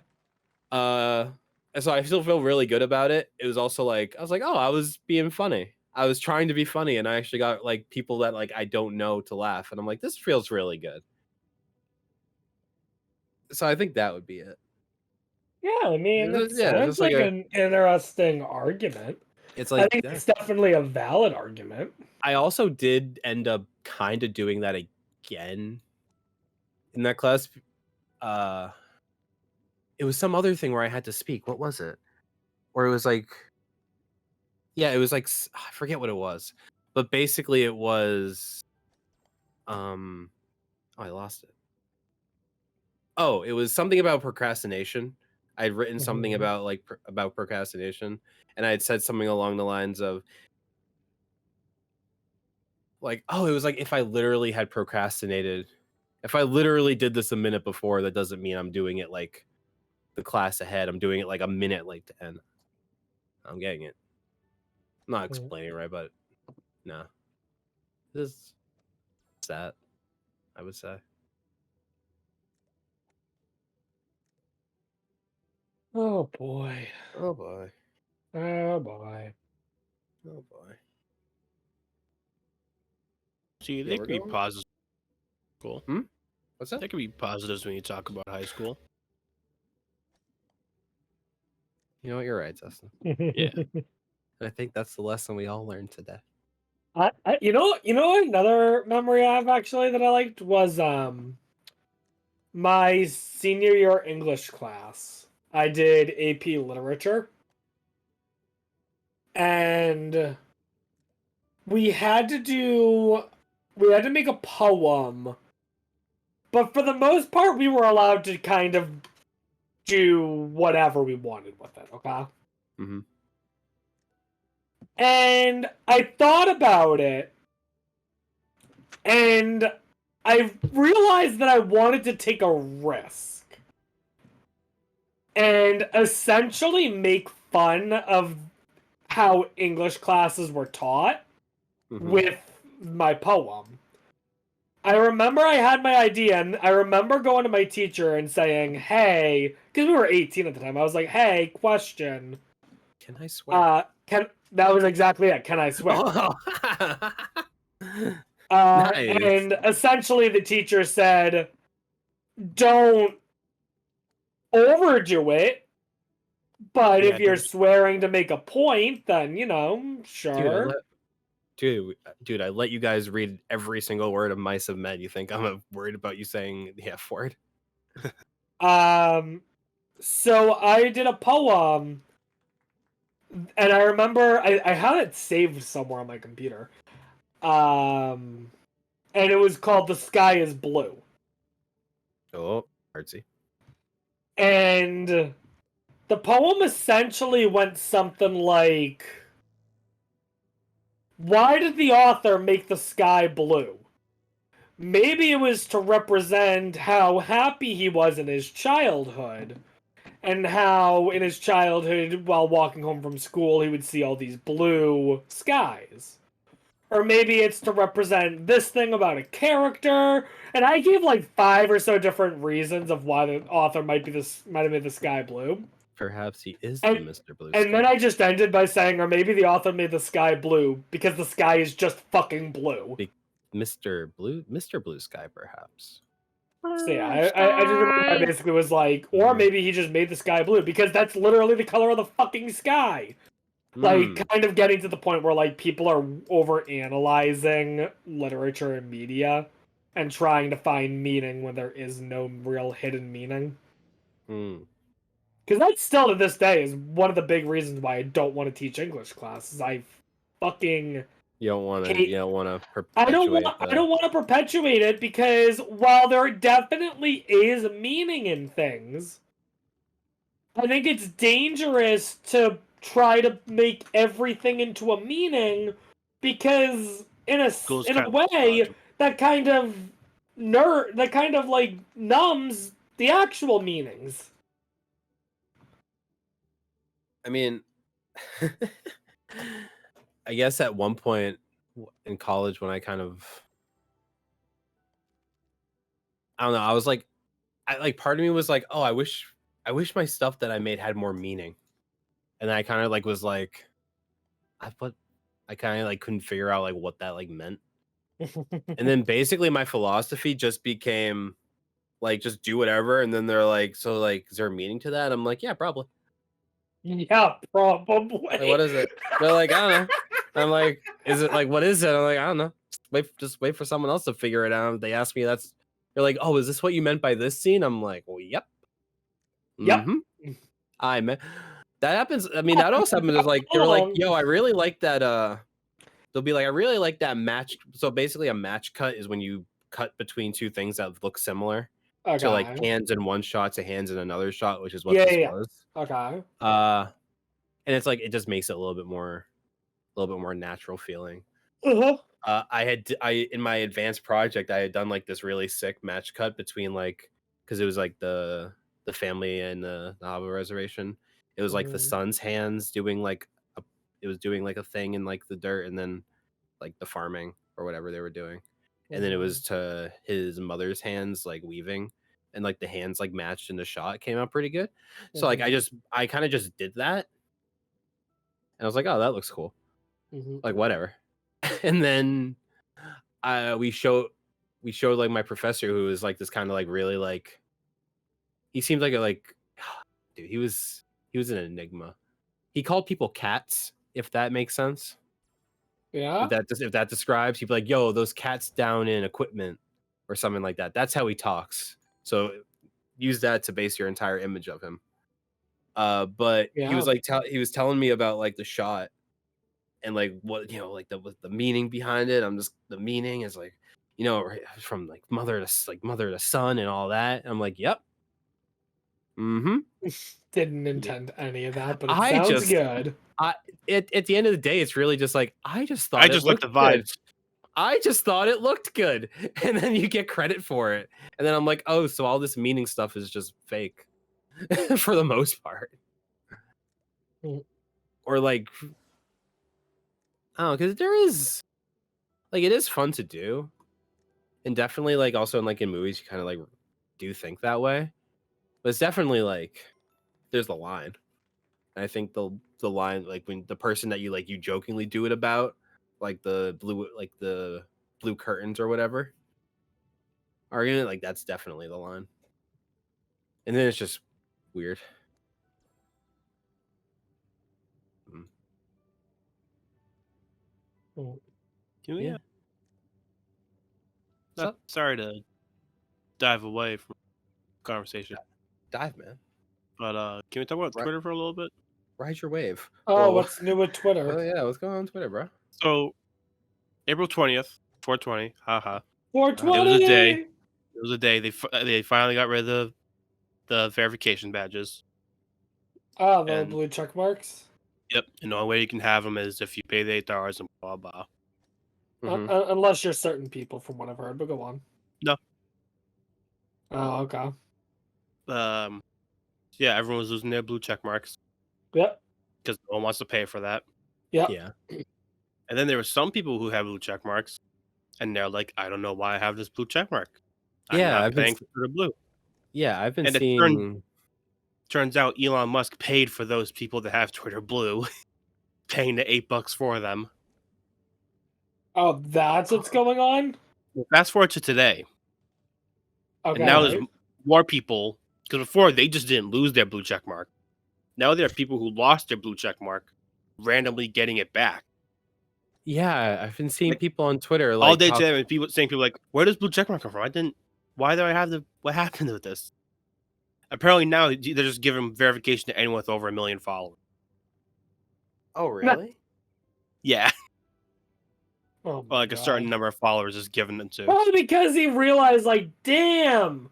And so I still feel really good about it. It was also like I was like, oh, I was being funny. I was trying to be funny, and I actually got like people that like I don't know to laugh, and I'm like, this feels really good. So I think that would be it. Yeah, I mean, it sounds like an interesting argument. It's like, I think it's definitely a valid argument. I also did end up kind of doing that again in that class. It was some other thing where I had to speak. What was it? Where it was like, yeah, it was like, I forget what it was, but basically it was, oh, I lost it. Oh, it was something about procrastination. I'd written something about like about procrastination, and I had said something along the lines of like, oh, it was like if I literally had procrastinated, if I literally did this a minute before, that doesn't mean I'm doing it like the class ahead. I'm doing it like a minute late to end. I'm getting it. I'm not explaining right, but no. This is sad, I would say. Oh boy. Oh boy. Oh boy. Oh boy. See, they could be positives. Cool. What's that? There could be positives when you talk about high school. You know what? You're right, Justin. Yeah. I think that's the lesson we all learned today. You know, another memory I have actually that I liked was my senior year English class. I did AP Literature, and we had to make a poem, but for the most part, we were allowed to kind of do whatever we wanted with it. Okay. Mm-hmm. And I thought about it, and I realized that I wanted to take a risk and essentially make fun of how English classes were taught with my poem. I remember I had my idea, and I remember going to my teacher and saying, hey, because we were 18 at the time, I was like, hey, question. Can I swear? That was exactly it. Can I swear? Nice. And essentially the teacher said, don't overdo it, but if you're swearing to make a point, then, you know, sure. Dude, I let you guys read every single word of Mice of Men. You think I'm worried about you saying the F word? So I did a poem, and I remember I had it saved somewhere on my computer. And it was called The Sky is Blue. Oh, artsy. And the poem essentially went something like, why did the author make the sky blue? Maybe it was to represent how happy he was in his childhood, and how in his childhood, while walking home from school, he would see all these blue skies. or maybe it's to represent this thing about a character. And I gave like 5 or so different reasons of why the author might have made the sky blue. Perhaps he is the Mr. Blue Sky. And then I just ended by saying, or maybe the author made the sky blue because the sky is just fucking blue. Mr. Blue Sky, perhaps. So yeah, I just remember I basically was like, or maybe he just made the sky blue because that's literally the color of the fucking sky. Like, kind of getting to the point where like people are over analyzing literature and media and trying to find meaning when there is no real hidden meaning. Because that still to this day is one of the big reasons why I don't want to teach English classes. I fucking You don't want to perpetuate I don't want to perpetuate it because while there definitely is meaning in things, I think it's dangerous to try to make everything into a meaning because in a way that kind of like numbs the actual meanings. I mean, I guess at one point in college when I don't know, I was like, part of me was like, oh, I wish my stuff that I made had more meaning. And then I kind of like was like, I kind of like couldn't figure out like what that like meant. And then basically my philosophy just became like, just do whatever. And then they're like, so like, is there a meaning to that? I'm like, yeah, probably. Yeah, probably. Like, what is it? They're like, I don't know. I'm like, is it like, what is it? I'm like, I don't know. Just wait for someone else to figure it out. They ask me, they're like, oh, is this what you meant by this scene? I'm like, well, yep. Yep. I meant that happens. I mean, that also happens. Like, they're like, yo, I really like that. They'll be like, I really like that match. So basically, a match cut is when you cut between two things that look similar. Okay. So like hands in one shot to hands in another shot, which is what this was. Okay. And it's like it just makes it a little bit more natural feeling. I in my advanced project, I had done like this really sick match cut between like, because it was like the family and the Navajo reservation. It was like the son's hands doing like a thing in like the dirt, and then like the farming or whatever they were doing, and then it was to his mother's hands like weaving, and like the hands like matched in the shot. It came out pretty good. So like I kind of just did that, and I was like, oh, that looks cool. Like whatever. And then we showed like my professor, who was like this kind of like really like, he seemed like dude, he was an enigma. He called people cats, if that makes sense. Yeah. If that describes, he'd be like, yo, those cats down in equipment or something like that. That's how he talks. So use that to base your entire image of him. But he was like he was telling me about like the shot and like what, you know, like the meaning behind it. The meaning is like, you know, from like mother to son and all that. And I'm like, yep. Didn't intend any of that, but it sounds good. At the end of the day, it's really just like, I just thought I just like the vibes. I just thought it looked good. And then you get credit for it. And then I'm like, oh, so all this meaning stuff is just fake for the most part. Or like, I don't know, because there is like, it is fun to do. And definitely like also in movies, you kind of like do think that way. But it's definitely like, there's the line. And I think the line, like when the person that you jokingly do it about, like the blue curtains or whatever, are in it, like that's definitely the line. And then it's just weird. Yeah. Sorry to dive away from conversation. Dive, man. But can we talk about Twitter for a little bit? Ride your wave. Oh, what's new with Twitter? Oh yeah, what's going on Twitter, bro? So, April 20th, 420, haha. 420. It was a day. It was a day. They finally got rid of the verification badges. Oh, the blue check marks. Yep, and the only way you can have them is if you pay the $8 and blah blah. Unless you're certain people, from what I've heard. But go on. No. Oh, okay. Yeah, everyone was losing their blue check marks. Yep. Because no one wants to pay for that. Yep. Yeah. And then there were some people who have blue check marks, and they're like, I don't know why I have this blue check mark. I'm Yeah, not paying for Twitter Blue. Yeah, I've been And seeing. Turns out Elon Musk paid for those people to have Twitter Blue, paying the $8 for them. Oh, that's what's going on? Well, fast forward to today. Okay. And now there's more people, because before they just didn't lose their blue check mark. Now there are people who lost their blue check mark randomly getting it back. Yeah, I've been seeing Like, people on Twitter all day today, people like, where does blue check mark come from? Why do I have what happened with this? Apparently now they're just giving verification to anyone with over 1 million followers. Oh, really? Yeah. Oh, Well, like a certain number of followers is given them to. Probably because he realized, like, damn,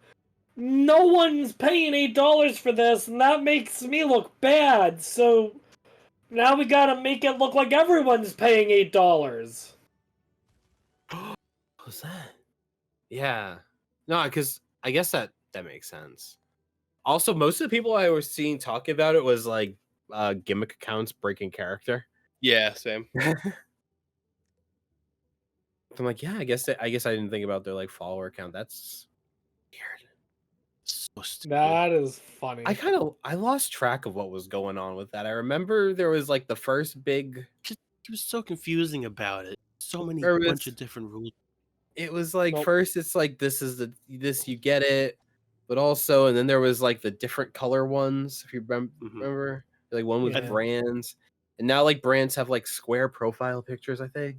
no one's paying $8 for this, and that makes me look bad. So now we gotta make it look like everyone's paying $8. What's that? Yeah. No, because I guess that makes sense. Also, most of the people I was seeing talking about it was like gimmick accounts breaking character. Yeah, same. I'm like, yeah, I guess I didn't think about their like follower count. That's weird. So stupid. That is funny. I lost track of what was going on with that. I remember there was like the first big. It was so confusing about it. So many bunch of different rules. It was like first it's like this you get it, but also and then there was like the different color ones if you remember like one with brands, and now like brands have like square profile pictures. I think.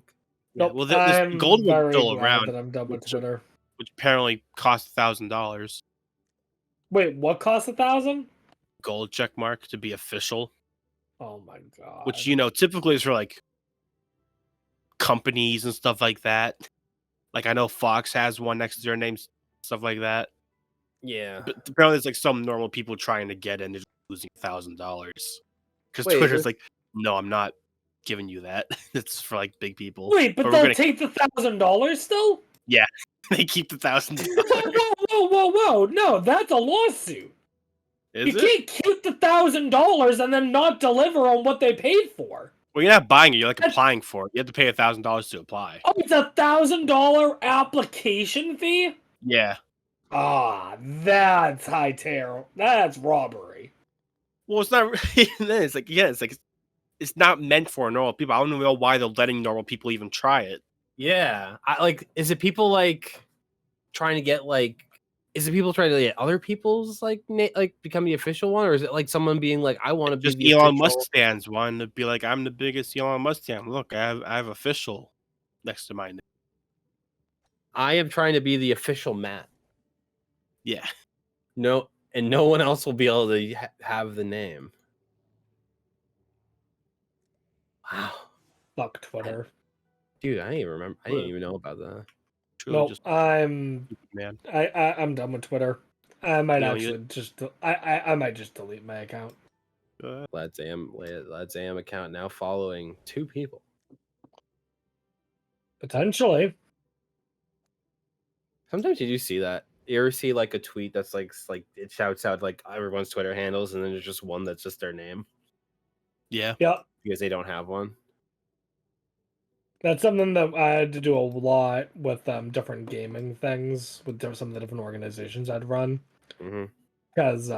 Yeah, well, this gold one's still around. That I'm done with Twitter. Which apparently costs $1,000. Wait, what costs $1,000? Gold check mark to be official. Oh my god. Which typically is for like companies and stuff like that. Like I know Fox has one next to their names, stuff like that. Yeah. But apparently there's like some normal people trying to get in, they're just losing $1,000. Because Twitter's like, no, I'm not giving you that. It's for like big people. Wait, but they'll take the $1,000 still? Yeah. They keep the $1,000. Whoa. No, that's a lawsuit. You can't keep the $1,000 and then not deliver on what they paid for. Well, you're not buying it. You're like applying for it. You have to pay $1,000 to apply. Oh, it's a $1,000 application fee? Yeah. Ah, that's hightail. That's robbery. Well, it's not. It's like it's not meant for normal people. I don't know why they're letting normal people even try it. Yeah, is it people like trying to get like? Is it people trying to get other people's like become the official one, or is it like someone being like, I want to be the Elon official... Musk stands wanting to be like, I'm the biggest Elon Musk fan. Look, I have official next to my name. I am trying to be the official Matt. Yeah. No, and no one else will be able to have the name. Wow. Fuck Twitter. Dude, I didn't even remember. I didn't even know about that. No, I'm done with Twitter. I might I might just delete my account. Lad's AM account now following 2 people. Potentially. Sometimes you do see that. You ever see like a tweet that's like it shouts out like everyone's Twitter handles, and then there's just one that's just their name. Yeah. Yeah. Because they don't have one. That's something that I had to do a lot with different gaming things with some of the different organizations I'd run. Because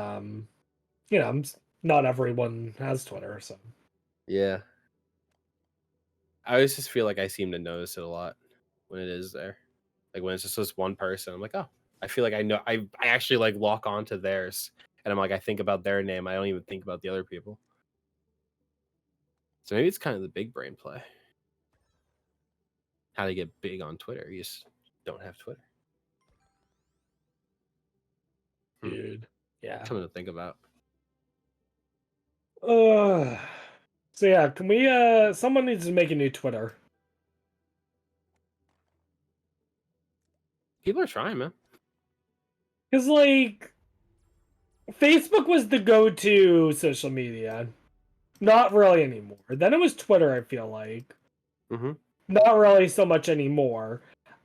not everyone has Twitter, so yeah. I always just feel like I seem to notice it a lot when it is there. Like when it's just this one person, I'm like, oh, I feel like I know. I actually like lock onto theirs, and I'm like, I think about their name. I don't even think about the other people. So maybe it's kind of the big brain play. How to get big on Twitter. You just don't have Twitter. Dude. Yeah. Something to think about. So yeah, can we someone needs to make a new Twitter. People are trying, man. Because like Facebook was the go-to social media. Not really anymore. Then it was Twitter, I feel like. Not really so much anymore.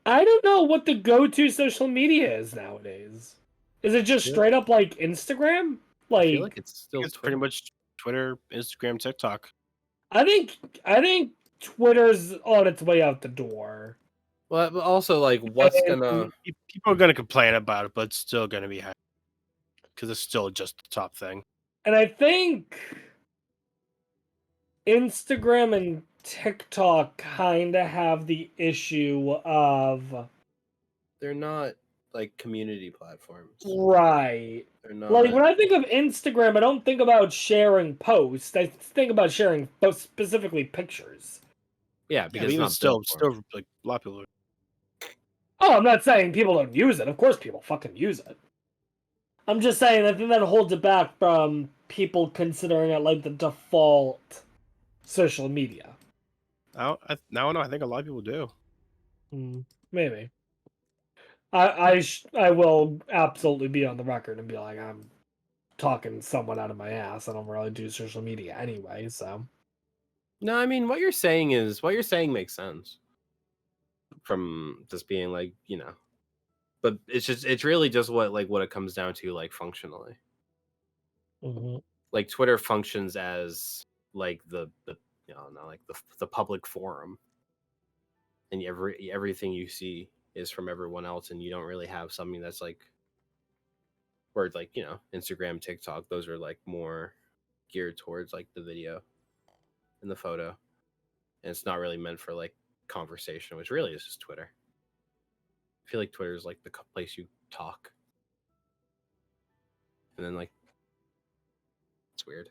I don't know what the go-to social media is nowadays. Is it just straight up like Instagram? Like, I feel like it's still pretty much Twitter, Instagram, TikTok. I think Twitter's on its way out the door. Well, but also, like, what's gonna... People are gonna complain about it, but it's still gonna be high. Because it's still just the top thing. And I think Instagram and TikTok kind of have the issue of... They're not, like, community platforms. Right. They're not... Like, when I think of Instagram, I don't think about sharing posts. I think about sharing specifically pictures. Yeah, because it's still like, a lot of people... Oh, I'm not saying people don't use it. Of course people fucking use it. I'm just saying I think that holds it back from people considering it like the default social media. Now I know. I think a lot of people do. Maybe. I will absolutely be on the record and be like, I'm talking someone out of my ass. I don't really do social media anyway, so. No, I mean, what you're saying makes sense. From just being like, you know, but it's really just what it comes down to, like, functionally. Like, Twitter functions as like the public forum, and everything you see is from everyone else, and you don't really have something that's like, where, like, you know, Instagram, TikTok, those are like more geared towards like the video and the photo, and it's not really meant for like conversation, which really is just Twitter. I feel like Twitter is like the place you talk, and then, like, it's weird.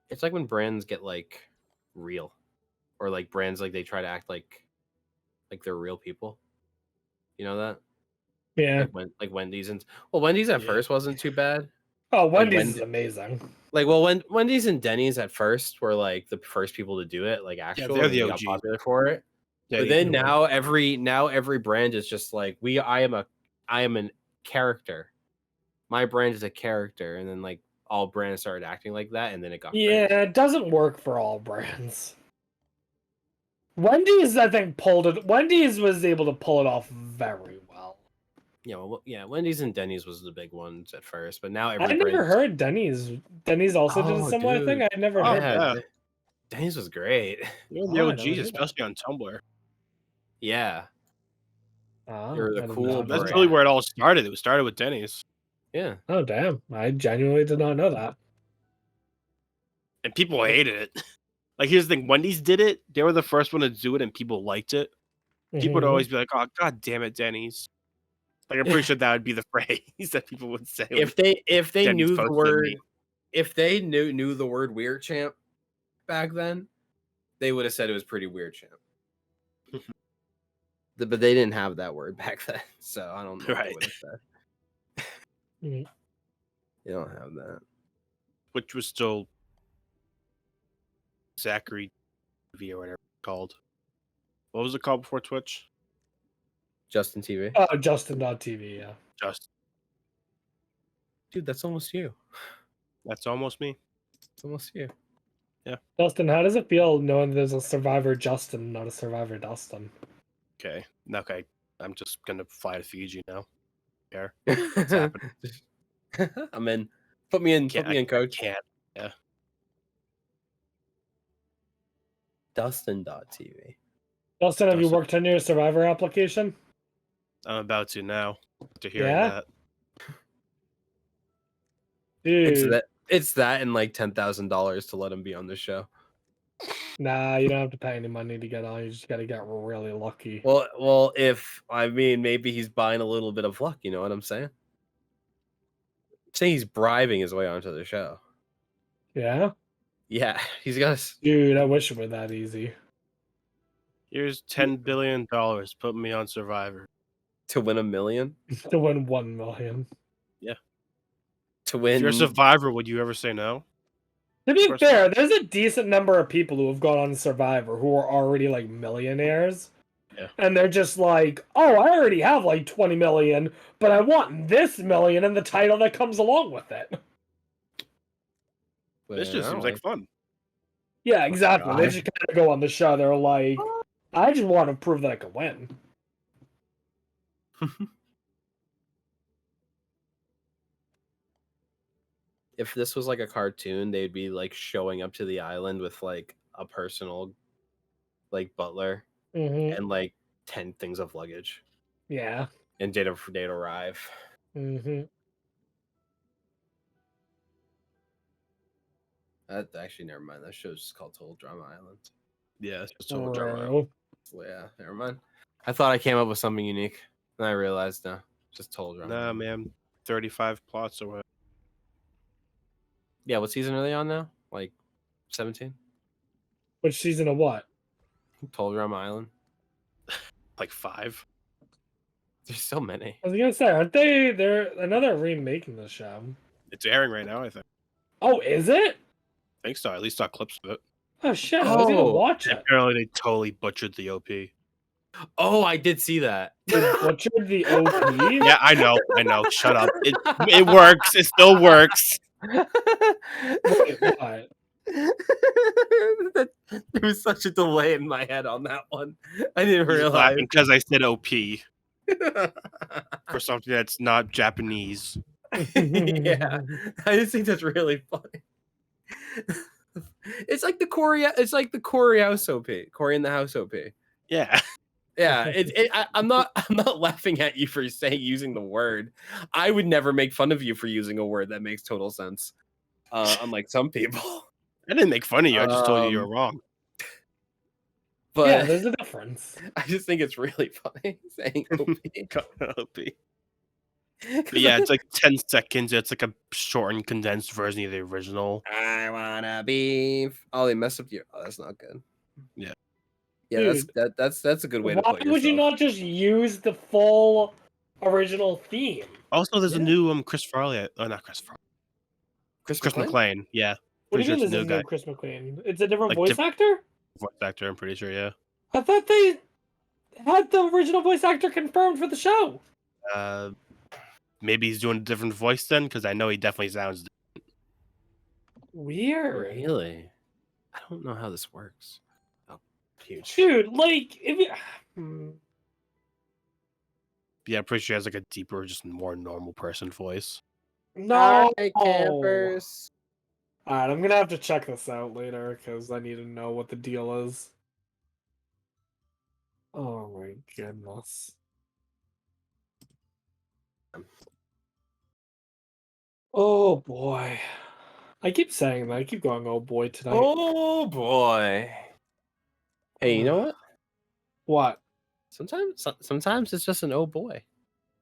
It's like when brands get like real, or like brands, like, they try to act like they're real people. You know that? Yeah. Like Wendy's, and Wendy's at first wasn't too bad. Oh, Wendy's is amazing. Like, Wendy's and Denny's at first were like the first people to do it, like, actually, they're the got OGs. popular for it. But then now every brand is just like, I am a character. My brand is a character, and then, like, all brands started acting like that, and then it got crazy. It doesn't work for all brands. Wendy's, I think, Wendy's was able to pull it off very well. Wendy's and Denny's was the big ones at first, but now I never heard Denny's. Denny's also did a similar thing. I never heard that. Denny's was great. They're the OGs, especially on Tumblr. Yeah. You're the cool brand. That's really where it all started. It started with Denny's. Yeah. Oh, damn. I genuinely did not know that. And people hated it. Like, here's the thing. Wendy's did it. They were the first one to do it, and people liked it. People would always be like, oh, God damn it, Denny's. Like, I'm pretty sure that would be the phrase that people would say. If they knew the word, if they knew the word Weird Champ back then, they would have said it was pretty weird, Champ. But they didn't have that word back then, so I don't know what they would have said. They don't have that. Which was still Zachary TV or whatever it's called. What was it called before Twitch? Justin TV. Oh, Justin.tv, yeah. Justin. Dude, that's almost you. That's almost me. It's almost you. Yeah. Justin, how does it feel knowing there's a Survivor Justin, not a Survivor Dustin? Okay. I'm just gonna fly to Fiji now. Care. What's happening? I'm in. Put me in, coach. Can't. Yeah. Dustin.tv. Justin, have you worked on your Survivor application? I'm about to now. To hear that. Dude. It's that and like $10,000 to let him be on the show. Nah, you don't have to pay any money to get on. You just got to get really lucky. Well, maybe he's buying a little bit of luck. You know what I'm saying? Saying he's bribing his way onto the show. Yeah. Yeah, he's got. Dude, I wish it were that easy. Here's $10 billion. Put me on Survivor. To win $1 million? To win $1 million. Yeah. To win. If you're a Survivor, would you ever say no? To be fair, there's a decent number of people who have gone on Survivor who are already like millionaires. Yeah. And they're just like, oh, I already have like 20 million, but I want this million and the title that comes along with it. This just seems like fun. Yeah, exactly. They just kind of go on the show. They're like, I just want to prove that I can win. if this was like a cartoon, they'd be like showing up to the island with like a personal like butler and like 10 things of luggage. Yeah. And they'd arrive. That actually, never mind. That show's just called Total Drama Island. Yeah, it's just Total Drama Island. Yeah, never mind. I thought I came up with something unique, and I realized no, just Total Drama. Nah, man, 35 plots or what? Yeah, what season are they on now? Like 17? Which season of what? Total Drama Island. Like 5. There's so many. I was gonna say, aren't they? They're another remaking the show. It's airing right now, I think. Oh, is it? I think so. I at least saw clips of it. Oh shit! I was gonna watch it. Apparently, they totally butchered the OP. Oh, I did see that. They butchered the OP. Yeah, I know. Shut up. It works. It still works. Wait, what? There was such a delay in my head on that one. I didn't realize because I said OP for something that's not Japanese. Yeah, I just think that's really funny. It's like the Corey House OP, Corey in the House OP. Yeah. Yeah, I'm not laughing at you for using the word. I would never make fun of you for using a word that makes total sense. Unlike some people. I didn't make fun of you. I just told you you were wrong. But yeah, there's a difference. I just think it's really funny saying OP. But yeah, it's like 10 seconds. It's like a shortened, condensed version of the original. I wanna beef. Oh, they messed up your. Oh, that's not good. Yeah. Yeah, dude, that's a good way to put yourself. Why would you not just use the full original theme? Also, there's a new Chris Farley. Oh, not Chris Farley. Chris McClane. Yeah. What do you mean there's a new Chris McClane? It's a different voice actor? Voice actor, I'm pretty sure, yeah. I thought they had the original voice actor confirmed for the show. Maybe he's doing a different voice then, because I know he definitely sounds different. Weird. Really? I don't know how this works. Oh, huge. Dude, like, if you... Yeah, I'm pretty sure he has like a deeper, just more normal person voice. No! Hi, campers. Alright, I'm gonna have to check this out later, because I need to know what the deal is. Oh my goodness. Oh boy. I keep saying that. I keep going, oh boy, tonight. Oh boy. Hey, you know what? What? Sometimes it's just an oh boy.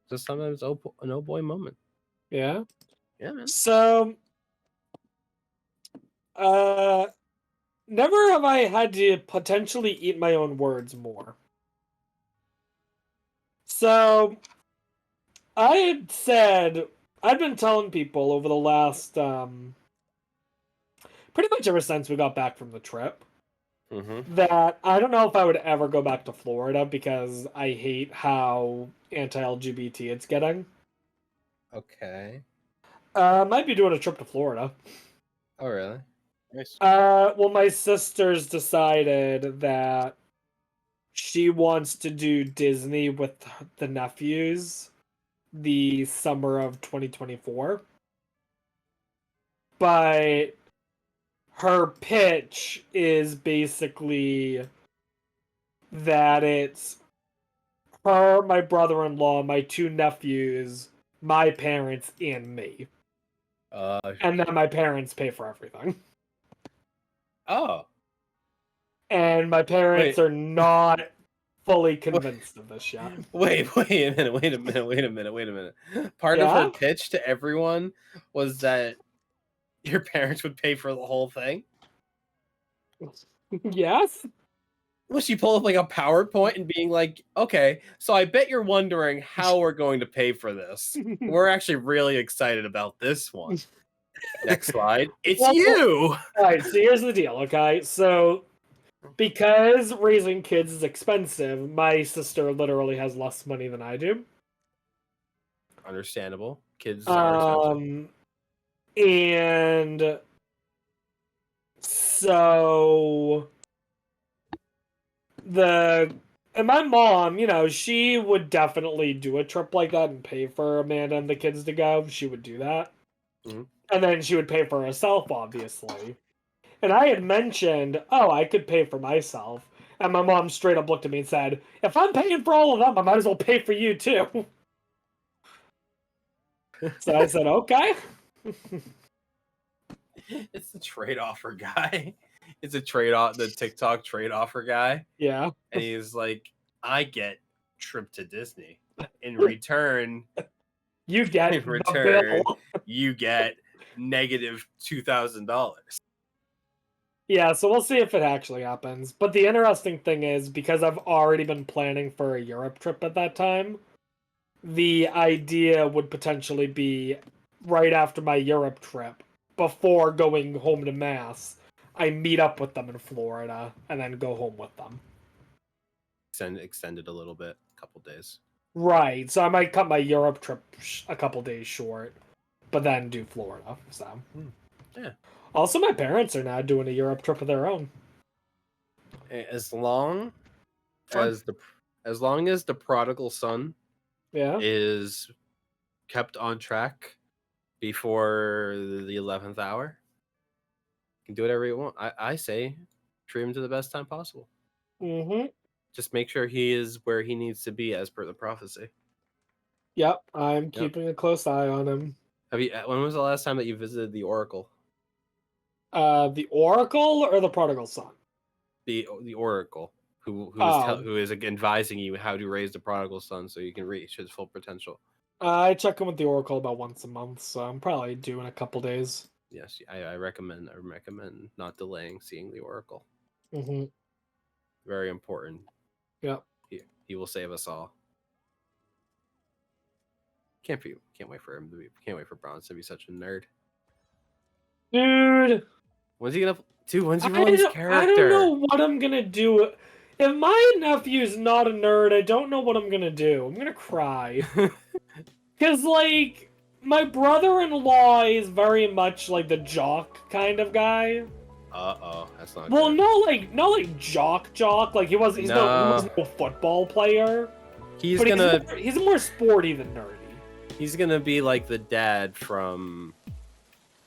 Just sometimes an oh boy moment. Yeah? Yeah, man. So, never have I had to potentially eat my own words more. So, I'd been telling people over the last, pretty much ever since we got back from the trip, that I don't know if I would ever go back to Florida because I hate how anti-LGBT it's getting. Okay. Might be doing a trip to Florida. Oh, really? Nice. Well, my sister's decided that she wants to do Disney with the nephews the summer of 2024. But her pitch is basically that it's her, my brother-in-law, my 2 nephews, my parents, and me. And then my parents pay for everything. Oh. And my parents are not fully convinced of this yet. Wait a minute. Part of her pitch to everyone was that your parents would pay for the whole thing? Yes. Well, she pulled up like a PowerPoint and being like, okay, so I bet you're wondering how we're going to pay for this. We're actually really excited about this one. Next slide. It's you! Alright, so here's the deal, okay? So, because raising kids is expensive, my sister literally has less money than I do. Understandable. Kids are expensive. And so and my mom, you know, she would definitely do a trip like that and pay for Amanda and the kids to go. She would do that. And then she would pay for herself, obviously. And I had mentioned, oh, I could pay for myself. And my mom straight up looked at me and said, if I'm paying for all of them, I might as well pay for you too. So I said, okay. It's the trade offer guy. It's a trade off, the TikTok trade offer guy. Yeah. And he's like, I get trip to Disney. In return, you get you get negative $2,000. Yeah, so we'll see if it actually happens. But the interesting thing is, because I've already been planning for a Europe trip at that time, the idea would potentially be right after my Europe trip, before going home to Mass, I meet up with them in Florida and then go home with them. Extend it a little bit, a couple days. Right, so I might cut my Europe trip a couple days short, but then do Florida. So yeah. Also, my parents are now doing a Europe trip of their own. As long as the prodigal son is kept on track before the 11th hour, you can do whatever you want. I say treat him to the best time possible. Mm-hmm. Just make sure he is where he needs to be as per the prophecy. Yep, I'm keeping a close eye on him. When was the last time that you visited the Oracle? The Oracle or the prodigal son? The Oracle, who is advising you how to raise the prodigal son so you can reach his full potential. I check in with the Oracle about once a month, so I'm probably due in a couple days. Yes, I recommend not delaying seeing the Oracle. Mm-hmm. Very important. Yep. He will save us all. Can't wait for Bronze to be such a nerd. Dude. When's he rolling his character? I don't know what I'm gonna do. If my nephew's not a nerd, I don't know what I'm gonna do. I'm gonna cry. Cause like my brother-in-law is very much like the jock kind of guy. That's not well, good. not like jock. Like he wasn't no football player. He's more sporty than nerdy. He's gonna be like the dad from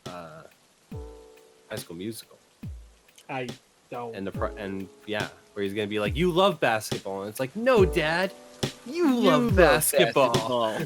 High School Musical. I don't. Where he's gonna be like, you love basketball, and it's like, no, Dad, you love basketball.